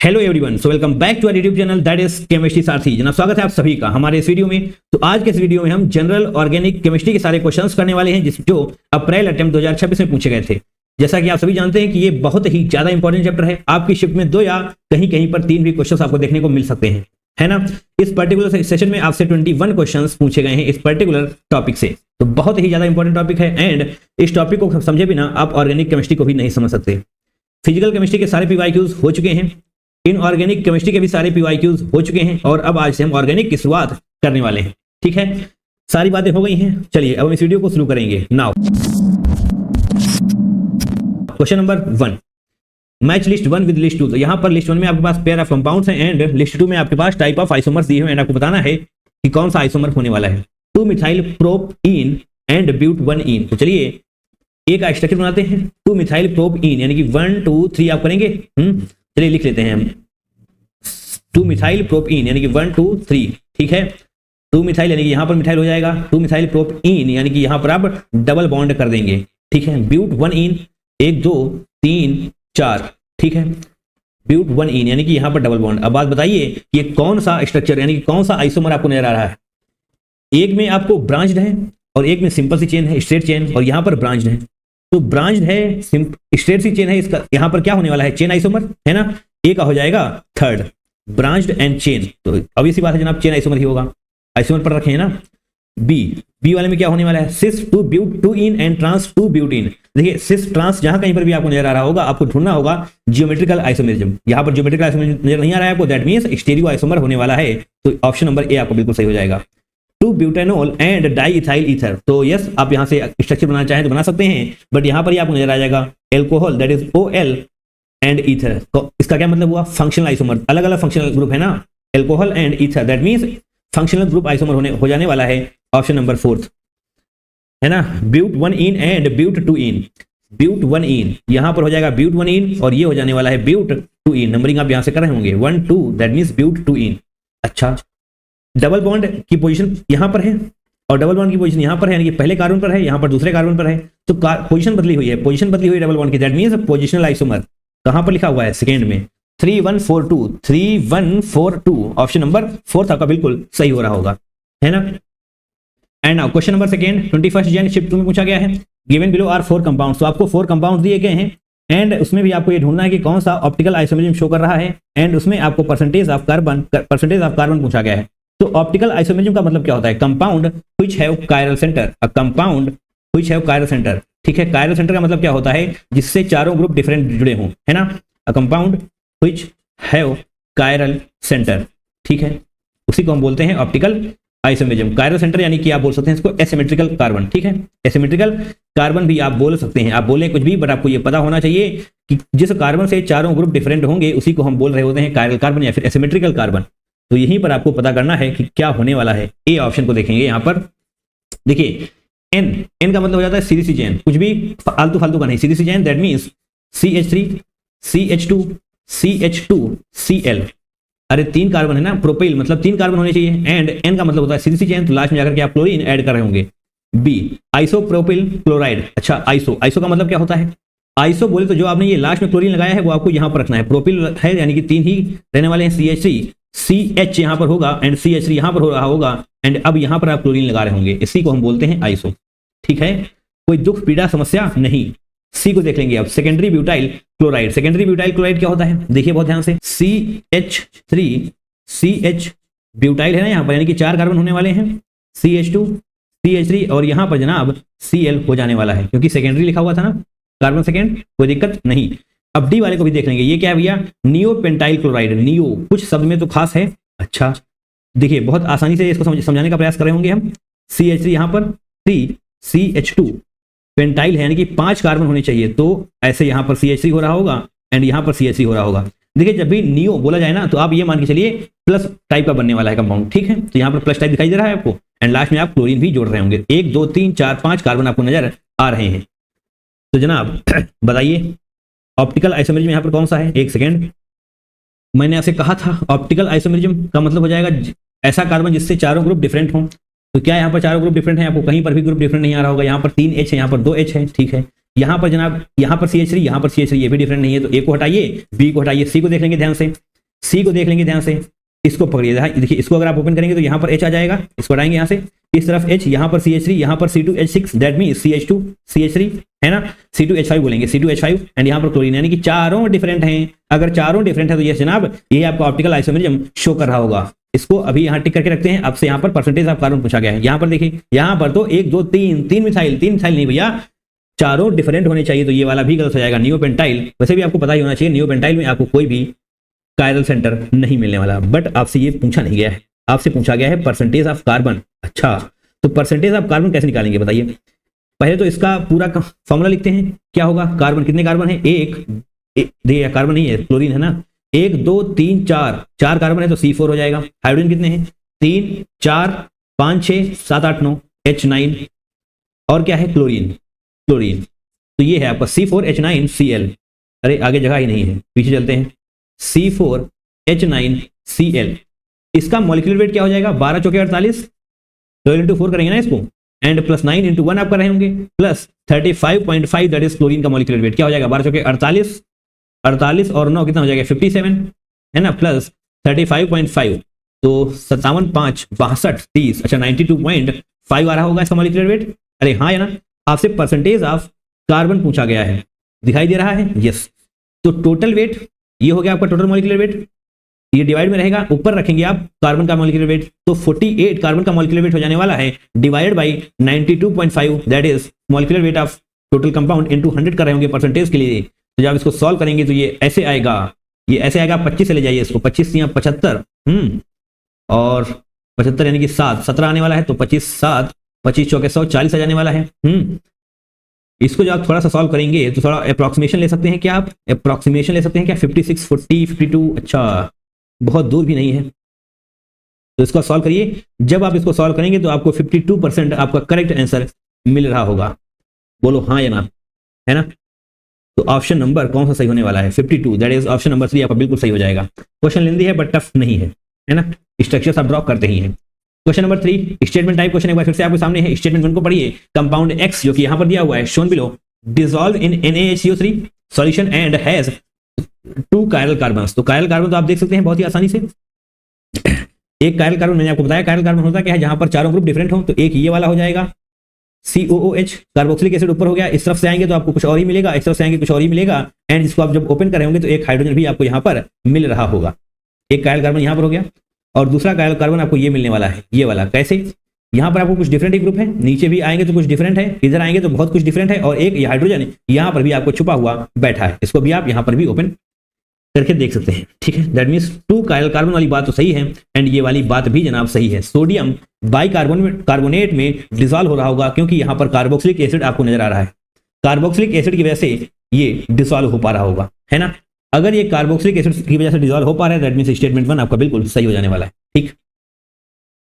Hello everyone, so welcome back to our YouTube channel that is chemistry Sarathi. जनाब स्वागत है आप सभी का हमारे इस वीडियो में। तो आज के इस वीडियो में हम जनरल ऑर्गेनिक केमिस्ट्री के सारे क्वेश्चंस करने वाले हैं जो अप्रैल अटेम्प्ट 2026 में पूछे गए थे। जैसा कि आप सभी जानते हैं कि ये बहुत ही ज्यादा इंपॉर्टेंट चैप्टर है। आपकी शिफ्ट में 2 या कहीं कहीं पर 3 भी क्वेश्चन आपको देखने को मिल सकते हैं, है ना। इस पर्टिकुलर सेशन में आपसे 21 क्वेश्चन पूछे गए हैं इस पर्टिकुलर टॉपिक से। तो बहुत ही ज्यादा इंपॉर्टेंट टॉपिक है एंड इस टॉपिक को समझे बिना आप ऑर्गेनिक केमिस्ट्री को भी नहीं समझ सकते। फिजिकल केमिस्ट्री के सारे पीवाईक्यूज हो चुके हैं, इनऑर्गेनिक केमिस्ट्री के भी सारे पीवाईक्यूज हो चुके हैं और अब आज से हम ऑर्गेनिक की शुरुआत करने वाले हैं। ठीक है, सारी बातें हो गई हैं। चलिए अब हम इस वीडियो को शुरू करेंगे। Now question number 1, match list 1 with list 2। तो यहां पर लिस्ट 1 में आपके पास पेयर ऑफ कंपाउंड्स हैं एंड लिस्ट 2 में आपके पास टाइप ऑफ आइसोमर्स दिए हुए हैं। आपको बताना है कि कौन सा आइसोमर होने वाला है। 2 मिथाइल प्रोपीन एंड ब्यूट 1इन। तो चलिए एक का स्ट्रक्चर बनाते हैं। 2 मिथाइल प्रोपीन यानी कि 1 2 3 आप करेंगे। चलिए लिख लेते हैं हम 2 मिथाइल प्रोपीन यानी कि 1 2 3। ठीक है, 2 मिथाइल यानी कि यहां पर मिथाइल हो जाएगा। 2 मिथाइल प्रोपीन यानी कि यहां पर आप डबल बॉन्ड कर देंगे। ठीक है, ब्यूट 1इन 1 2 3 4। ठीक है, ब्यूट 1इन यानी कि यहां पर डबल बॉन्ड। अब बात बताइए ये कौन सा स्ट्रक्चर यानी कि कौन सा आइसोमर आपको नजर आ रहा है। एक में आपको ब्रांच्ड है और एक में सिंपल सी चेन है, स्ट्रेट चेन, और यहां पर ब्रांच्ड है। तो ब्रांच्ड है, स्ट्रेट सी चेन है, इसका यहां पर क्या होने वाला है, चेन आइसोमर, है ना। ए का हो जाएगा थर्ड, ब्रांच्ड एंड चेन। तो अभी सी बात है जनाब, चेन आइसोमर ही होगा। आइसोमर पर रखे हैं ना। बी वाले में क्या होने वाला है, सिस 2 ब्यूट 2इन एंड ट्रांस 2 ब्यूटीन। देखिए सिस ट्रांस जहां कहीं पर भी आपको नजर आ रहा होगा आपको ढूंढना होगा जियोमेट्रिकल आइसोमरिज्म। यहां पर जियोमेट्रिकल आइसोमरिज्म नजर नहीं आ रहा है आपको, दैट मींस स्टीरियो आइसोमर होने वाला है। तो ऑप्शन नंबर ए आपको बिल्कुल सही हो जाएगा। 2 ब्यूटेनॉल एंड डाइइथाइल ईथर। तो यस, आप यहां से स्ट्रक्चर बनाना चाहें तो बना सकते हैं, बट यहां पर ही आपको नजर आ जाएगा alcohol that is OL and ether. तो इसका क्या मतलब हुआ, फंक्शनल आइसोमर। अलग अलग फंक्शनल ग्रुप है ना, alcohol and ether, that means functional group isomer हो जाने वाला है ऑप्शन नंबर 4, है ना। ब्यूट 1इन एंड ब्यूट 2इन। ब्यूट 1इन यहां पर हो जाएगा ब्यूट 1इन और ये हो जाने वाला है ब्यूट 2इन। नंबरिंग आप यहां से कर रहे होंगे 1 2, दैट मींस ब्यूट 2इन। अच्छा, डबल बॉन्ड की पोजीशन यहां पर है और डबल बॉन्ड की पोजीशन यहां पर है, यानी कि पहले कार्बन पर है, यहां पर दूसरे कार्बन पर है। तो पोजीशन बदली हुई है, पोजीशन बदली हुई डबल बॉन्ड की, दैट मींस पोजिशनल आइसोमर। कहां पर लिखा हुआ है, सेकंड में 3142 3142। ऑप्शन नंबर 4 आपका बिल्कुल सही हो रहा होगा, है ना। And now question number second, 21 Jan shift 2 में पूछा गया है। Given below are 4 compounds. तो आपको 4 कंपाउंड दिए गए हैं एंड उसमें भी आपको ये ढूंढना है कि कौन सा ऑप्टिकल आइसोमरिज्म शो कर रहा है एंड उसमें आपको परसेंटेज ऑफ कार्बन पूछा गया है। तो ऑप्टिकल आइसोमरिज्म का मतलब क्या होता है, compound which have chiral centre. A compound which have chiral centre. ठीक है, कायरल सेंटर का मतलब क्या होता है, जिससे चारों ग्रुप डिफरेंट जुड़े हों, है ना। A compound which have chiral centre. ठीक है, उसी को हम बोलते हैं ऑप्टिकल आइसोमरिज्म। कायरल सेंटर यानी कि आप बोल सकते हैं इसको एसिमेट्रिकल कार्बन। ठीक है, एसिमेट्रिकल कार्बन भी आप बोल सकते हैं, आप बोले कुछ भी, बट आपको ये पता होना चाहिए कि जिस कार्बन से चारों ग्रुप डिफरेंट होंगे उसी को हम बोल रहे होते हैं कायरल कार्बन या फिर एसिमेट्रिकल कार्बन। तो यहीं पर आपको पता करना है कि क्या होने वाला है। ए ऑप्शन को देखेंगे यहां पर। देखिए एन का मतलब हो जाता है सीधी सी चेन, कुछ भी फालतू का नहीं, सीधी सी chain, that means CH3 CH2 CH2 Cl। अरे 3 कार्बन है ना, प्रोपिल मतलब 3 कार्बन होने चाहिए एंड एन का मतलब होता है सीधी सी चेन, तो लास्ट में जाकर के आप क्लोरीन ऐड कर रहे होंगे। B isopropyl chloride. अच्छा, आइसो का मतलब क्या होता है, आइसो बोले तो जो आपने ये लास्ट में क्लोरीन लगाया है वो आपको यहां पर रखना है। प्रोपिल है यानी कि 3 ही रहने वाले हैं, CH3 CH यहां पर होगा एंड CH3 यहां पर हो रहा होगा एंड अब यहां पर आप क्लोरीन लगा रहे होंगे, इसी को हम बोलते हैं आइसो। ठीक है, कोई दुख पीड़ा समस्या नहीं। सी को देख लेंगे अब, secondary butyl chloride. Secondary butyl chloride क्या होता है, देखिए बहुत ध्यान से, CH3 CH ब्यूटाइल है ना यहां पर, यानी कि 4 कार्बन होने वाले हैं, CH2 CH3 और यहां पर जनाब Cl हो जाने वाला है क्योंकि सेकेंडरी लिखा हुआ था ना, कार्बन सेकेंड, कोई दिक्कत नहीं। अब डी वाले को भी देख लेंगे, ये क्या है भैया, नियोपेंटाइल क्लोराइड। नियो कुछ शब्द में तो खास है। अच्छा, देखिए बहुत आसानी से इसको समझाने का प्रयास कर रहे होंगे हम। CH3 यहां पर 3 CH2 पेंटाइल है यानी कि 5 कार्बन होने चाहिए, तो ऐसे यहां पर CH3 हो रहा होगा एंड यहां पर CH3 हो रहा होगा। देखिए जब भी नियो बोला जाए ना तो आप ये मान के चलिए प्लस टाइप का बनने वाला है कंपाउंड। ठीक है, तो यहां पर प्लस टाइप दिखाई दे रहा है आपको एंड लास्ट में आप क्लोरीन भी जोड़ रहे होंगे। 1 2 3 4 5 कार्बन आपको नजर आ रहे हैं। तो जनाब बताइए ऑप्टिकल आइसोमरिज्म यहां पर कौन सा है। एक सेकेंड, मैंने आपसे कहा था ऑप्टिकल आइसोमरिज्म का मतलब हो जाएगा ऐसा कार्बन जिससे चारों ग्रुप डिफरेंट हों। तो क्या यहाँ पर चारों ग्रुप डिफरेंट है, आपको कहीं पर भी ग्रुप डिफरेंट नहीं आ रहा होगा। यहाँ पर 3H है, यहाँ पर 2H है। ठीक है, यहाँ पर जनाब यहाँ पर CH3 यहाँ पर CH3 ये भी डिफरेंट नहीं है, तो ए को हटाइए, बी को हटाइए, सी को देख लेंगे ध्यान से। सी को देख लेंगे ध्यान से, इसको पकड़िए, देखिए इसको अगर आप ओपन करेंगे तो यहाँ पर H आ जाएगा, इसको हटाएंगे यहाँ से, इस तरफ H, यहाँ पर CH3, यहाँ पर C2H6, that mean CH2 CH3 है ना, C2H5 बोलेंगे, C2H5 एंड यहाँ पर क्लोरीन, यानी कि चारों डिफरेंट हैं। अगर चारों डिफरेंट है तो ये जनाब ये आपको ऑप्टिकल आइसोमेरिज्म शो कर रहा होगा। इसको अभी यहाँ टिक करके रखते हैं। अब से यहाँ पर परसेंटेज ऑफ कार्बन पूछा गया है। यहाँ पर देखिए, यहाँ पर तो 1 2 3 तीन मिथाइल नहीं भैया, चारों डिफरेंट होने चाहिए, तो ये वाला भी गलत हो जाएगा। नियोपेंटाइल, वैसे भी आपको पता ही होना चाहिए नियोपेंटाइल में आपको कोई भी कायरल सेंटर नहीं मिलने वाला, बट आपसे ये पूछा नहीं गया है, आपसे पूछा गया है परसेंटेज ऑफ कार्बन। अच्छा, तो परसेंटेज ऑफ कार्बन कैसे निकालेंगे बताइए। पहले तो इसका पूरा फॉर्मूला लिखते हैं, क्या होगा, कार्बन कितने कार्बन है, देखिए कार्बन नहीं है, क्लोरीन है ना, 1 2 3 4 कार्बन है तो C4 हो जाएगा। हाइड्रोजन कितने हैं, 3 4 5 6 7 8 9 H9, और क्या है, क्लोरीन। तो ये है आपका C4H9Cl। अरे आगे जगह ही नहीं है, पीछे चलते हैं, C4H9Cl। इसका मॉलिक्यूलर वेट क्या हो जाएगा, 12 चौके 48, 12 into 4 करेंगे ना इसको, एंड प्लस 9 into 1 आप कर रहे होंगे, प्लस 35.5 दैट इज क्लोरीन का मॉलिक्यूलर वेट। क्या हो जाएगा, 12 चौके 48 और 9 कितना हो जाएगा, 57 है ना, प्लस 35.5 तो 57 5 62 30, अच्छा 92.5 आ रहा होगा इसका मॉलिक्यूलर वेट। अरे हाँ, है ना, आपसे परसेंटेज ऑफ कार्बन पूछा गया है, दिखाई दे रहा है, यस। तो टोटल वेट ये हो गया आपका टोटल मॉलिक्यूलर वेट, ये डिवाइड में रहेगा, ऊपर रखेंगे आप कार्बन का मॉलिक्यूलर वेट, तो 48 कार्बन का मॉलिक्यूलर वेट हो जाने वाला है, divide by 92.5 that is molecular weight of total compound into 100 कर रहे होंगे परसेंटेज के लिए। तो जब इसको सॉल्व करेंगे तो ये ऐसे आएगा, 25 से ले जाइए इसको, 25 या 75 और 75 यानी कि 7 17 आने वाला है, तो 25 7 25 चौके 100 40 आ जाने वाला है। इसको जब आप थोड़ा सा सॉल्व करेंगे तो थोड़ा अप्रॉक्सीमेशन ले सकते हैं क्या, आप अप्रॉक्सीमेशन ले सकते हैं क्या, 56 40 52, अच्छा बहुत दूर भी नहीं है। तो इसको सॉल्व करिए, जब आप इसको सॉल्व करेंगे तो आपको 52% आपका करेक्ट आंसर मिल रहा होगा। बोलो हाँ या ना, है ना। तो ऑप्शन नंबर कौन सा सही होने वाला है, 52, दैट इज ऑप्शन नंबर 3 आपका बिल्कुल सही हो जाएगा। क्वेश्चन लेंदी है बट टफ नहीं है ना, स्ट्रक्चर्स आप ड्रॉप करते ही हैं। Question number 3 statement type question एक बार फिर से आपके सामने है। स्टेटमेंट 1 को पढ़िए, कंपाउंड X जो कि यहां पर दिया हुआ है shown below dissolve in NaHCO3 solution and has 2 chiral carbons. तो कायरल कार्बन तो आप देख सकते हैं बहुत ही आसानी से, एक कायरल कार्बन मैंने आपको बताया कायरल कार्बन होता क्या है, जहां पर चारों ग्रुप डिफरेंट हो, तो एक ये वाला हो जाएगा COOH, कार्बोक्सिलिक एसिड ऊपर हो गया, इस तरफ से आएंगे तो आपको कुछ और ही मिलेगा, इस तरफ से आएंगे कुछ और ही मिलेगा, एंड इसको आप जब ओपन कर रहे होंगे तो एक हाइड्रोजन भी आपको यहाँ पर मिल रहा होगा। एक कायरल कार्बन यहाँ पर हो गया और दूसरा कायरल कार्बन आपको ये मिलने वाला है, ये वाला। कैसे, यहाँ पर आपको कुछ डिफरेंट ही ग्रुप है, नीचे भी आएंगे तो कुछ डिफरेंट है, इधर आएंगे तो बहुत कुछ डिफरेंट है, और एक हाइड्रोजन यहाँ पर भी आपको छुपा हुआ बैठा है, इसको भी आप यहाँ पर भी ओपन करके देख सकते हैं। ठीक है, दैट मीन्स 2 कायरल कार्बन वाली बात तो सही है, एंड ये वाली बात भी जनाब सही है। सोडियम बाइकार्बोनेट में डिसॉल्व हो रहा होगा, क्योंकि यहाँ पर कार्बोक्सिलिक एसिड आपको नजर आ रहा है, कार्बोक्सिलिक एसिड की वजह से ये डिसॉल्व हो पा रहा होगा, है ना। अगर ये कार्बोक्सिलिक एसिड की वजह से डिसॉल्व हो पा रहा है, दैट मीन्स स्टेटमेंट 1 आपका बिल्कुल सही हो जाने वाला है। ठीक,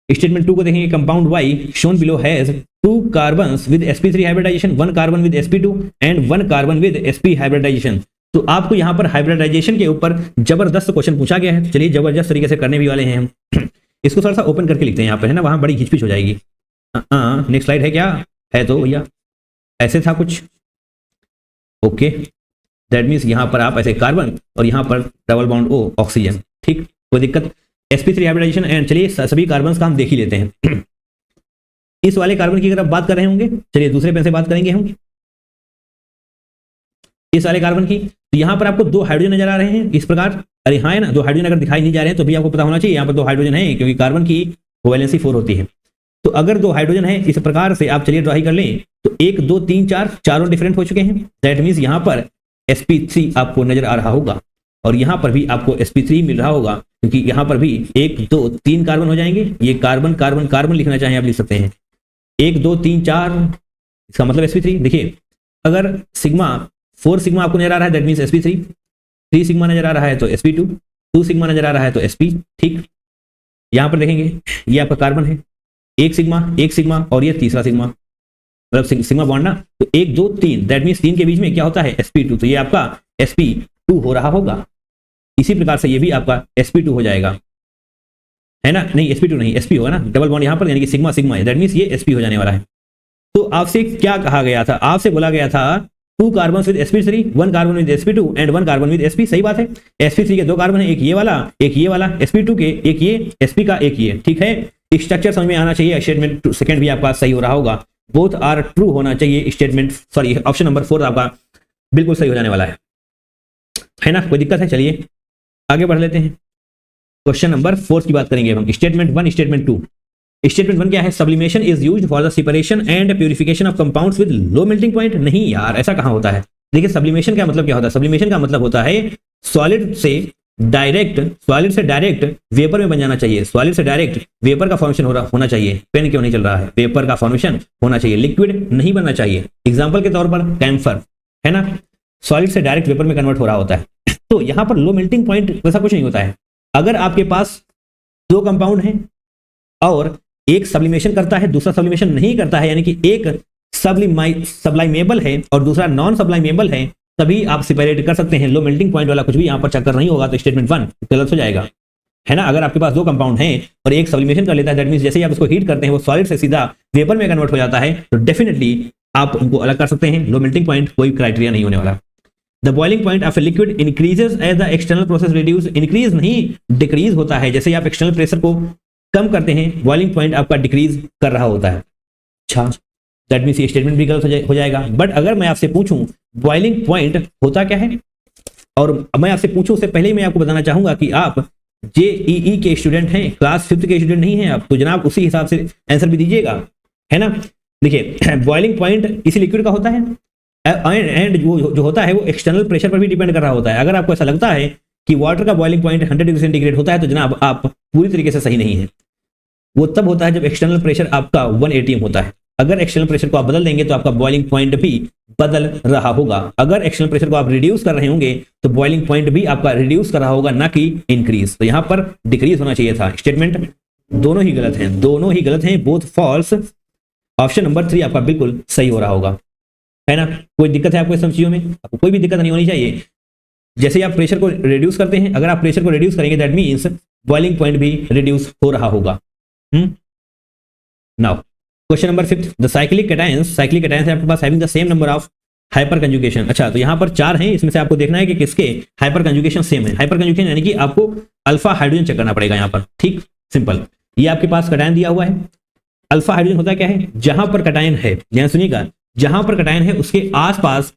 स्टेटमेंट 2 को देखेंगे, compound Y shown below has 2 carbons with sp3 hybridization, 1 carbon with sp2 and 1 carbon with sp hybridization. तो आपको यहाँ पर हाइब्रिडाइजेशन के ऊपर जबरदस्त क्वेश्चन पूछा गया है। चलिए जबरदस्त तरीके से करने भी वाले हैं हम। इसको थोड़ा सा ओपन करके लिखते हैं यहाँ पर, है ना, वहां बड़ी घिचपिच हो जाएगी। नेक्स्ट स्लाइड है क्या, है तो भैया ऐसे था कुछ, ओके, दैट मीन्स यहाँ पर आप ऐसे कार्बन और यहाँ पर डबल बॉन्ड O ऑक्सीजन। ठीक, कोई दिक्कत, sp3 हाइब्रिडाइजेशन एंड चलिए सभी कार्बन का हम देख ही लेते हैं। इस वाले कार्बन की अगर आप बात कर रहे होंगे, चलिए दूसरे पेन से बात करेंगे हम इस वाले कार्बन की। तो यहाँ पर आपको 2 हाइड्रोजन नजर आ रहे हैं इस प्रकार, अरे हाँ है ना, 2 हाइड्रोजन अगर दिखाई नहीं जा रहे हैं तो भी आपको पता होना चाहिए यहाँ पर 2 हाइड्रोजन है, क्योंकि कार्बन की वैलेंसी 4 होती है। तो अगर 2 हाइड्रोजन है इस प्रकार से आप चलिए ड्रॉ कर लें, तो 1 2 3 4 चारों डिफरेंट हो चुके हैं, दैट मीन्स यहाँ पर sp3 आपको नजर आ रहा होगा, और यहाँ पर भी आपको sp3 मिल रहा होगा, क्योंकि यहाँ पर भी 1 2 3 कार्बन हो जाएंगे। ये कार्बन कार्बन कार्बन लिखना चाहें आप लिख सकते हैं, 1 2 3 4, इसका मतलब sp3। देखिए अगर सिग्मा 4 सिग्मा आपको नजर आ रहा है, दैट मीन्स sp3, 3 सिग्मा नजर आ रहा है तो sp2, 2 सिग्मा नजर आ रहा है तो sp। ठीक, यहाँ पर देखेंगे ये आपका कार्बन है, 1 सिग्मा और ये तीसरा सिग्मा, मतलब सिग्मा बॉन्ड ना, तो 1 2 3 दैट मीन्स 3 के बीच में क्या होता है sp2, तो ये आपका sp2 हो रहा होगा। इसी प्रकार से ये भी आपका sp2 हो जाएगा, है ना, नहीं sp2 नहीं, sp होगा ना, डबल बॉन्ड यहाँ पर, यानी कि सिग्मा सिग्मा है, दैट मीन्स ये sp हो जाने वाला है। तो आपसे क्या कहा गया था, आपसे बोला गया था 2 carbon with sp3, 1 carbon with sp2 and 1 carbon with sp। सही बात है, sp3 के 2 कार्बन है, एक ये वाला एक ये वाला, sp2 के एक ये, sp का एक ये। ठीक है, स्ट्रक्चर समझ में आना चाहिए। स्टेटमेंट सेकंड भी आपका सही हो रहा होगा, बोथ आर ट्रू होना चाहिए। स्टेटमेंट सॉरी ऑप्शन नंबर 4 आपका बिल्कुल सही हो जाने वाला है ना। कोई दिक्कत है? चलिए आगे बढ़ लेते हैं। क्वेश्चन नंबर 4 की बात करेंगे हम। Statement 1 statement 2। स्टेटमेंट 1 क्या है? Sublimation is used for the separation and purification of compounds with low melting point. नहीं यार, ऐसा कहां होता है? देखिए सब्लिमेशन का मतलब क्या होता है? सब्लिमेशन का मतलब होता है सॉलिड से डायरेक्ट वेपर में बन जाना चाहिए। सॉलिड से डायरेक्ट वेपर का फॉर्मेशन होना चाहिए। पेन क्यों नहीं चल रहा है? वेपर का फॉर्मेशन होना चाहिए, लिक्विड नहीं बनना चाहिए। एग्जांपल के तौर पर कैम्फर है ना, सॉलिड से डायरेक्ट वेपर में कन्वर्ट हो रहा होता है। तो यहां पर लो मेल्टिंग पॉइंट वैसा कुछ नहीं होता है। अगर आपके पास 2 कंपाउंड हैं और एक सब्लिमेशन करता है, दूसरा सब्लिमेशन नहीं करता है, यानी कि एक सब्लाइमेबल है और दूसरा नॉन सब्लाइमेबल है, तभी आप सेपरेट कर सकते हैं। लो मेल्टिंग पॉइंट वाला कुछ भी यहां पर चक्कर नहीं होगा, तो स्टेटमेंट 1 गलत हो जाएगा, है ना। अगर आपके पास 2 कंपाउंड हैं और एक सब्लिमेशन कर लेता है, दैट मींस जैसे ही आप उसको हीट करते हैं वो सॉलिड से सीधा वेपर में कन्वर्ट हो जाता है, तो डेफिनेटली आप उनको अलग कर सकते हैं। लो मेल्टिंग पॉइंट कोई क्राइटेरिया नहीं होने वाला। The boiling point of a liquid increases as the external process reduce. Increase नहीं, डिक्रीज होता है। जैसे ही आप एक्सटर्नल प्रेशर को कम करते हैं, बॉइलिंग पॉइंट आपका डिक्रीज कर रहा होता है। अच्छा, दैट मींस ये स्टेटमेंट भी गलत हो जाएगा। बट अगर मैं आपसे पूछूं बॉइलिंग पॉइंट होता क्या है, और मैं आपसे पूछूं उससे पहले ही मैं आपको बताना चाहूंगा कि आप जेईई के स्टूडेंट हैं, क्लास 5th के स्टूडेंट नहीं हैं आप, तो जनाब उसी हिसाब से आंसर भी दीजिएगा, है ना। देखिए बॉइलिंग पॉइंट इसी लिक्विड का होता है एंड जो होता है वो एक्सटर्नल प्रेशर पर भी डिपेंड कर रहा होता है। अगर आपको ऐसा लगता है कि वाटर का बॉइलिंग पॉइंट 100 डिग्री सेंटीग्रेड होता है, तो जनाब आप पूरी तरीके से सही नहीं है। वो तब होता है जब एक्सटर्नल प्रेशर आपका 1 atm होता है। अगर एक्सटर्नल प्रेशर को आप बदल देंगे तो आपका बॉइलिंग पॉइंट भी बदल रहा होगा। अगर एक्सटर्नल प्रेशर को आप रिड्यूस कर रहे होंगे तो बॉइलिंग पॉइंट भी आपका रिड्यूस कर रहा होगा, ना कि इंक्रीज। तो यहां पर डिक्रीज होना चाहिए था। स्टेटमेंट दोनों ही गलत हैं, दोनों ही गलत हैं, बोथ फॉल्स। ऑप्शन नंबर 3 आपका बिल्कुल सही हो रहा होगा, है ना। कोई दिक्कत है आपको इस चीजों में? आपको कोई भी दिक्कत नहीं होनी चाहिए। जैसे ही आप प्रेशर को रिड्यूस करते हैं, अगर आप प्रेशर को रिड्यूस करेंगे दैट मींस बॉइलिंग पॉइंट भी रिड्यूस हो रहा होगा। Now question number 5, the cyclic cations है आपके पास having the same number of hyperconjugation. अच्छा, तो यहां पर 4 हैं, इसमें से आपको देखना है कि किसके हाइपर कंजुगेशन सेम है। हाइपर कंजुगेशन यानी कि आपको अल्फा हाइड्रोजन चेक करना पड़ेगा यहां पर। ठीक, सिंपल। ये आपके पास कैटायन दिया हुआ है। अल्फा हाइड्रोजन होता क्या है? जहां पर कैटायन है, ध्यान सुनिएगा, जहां पर कैटायन है उसके आसपास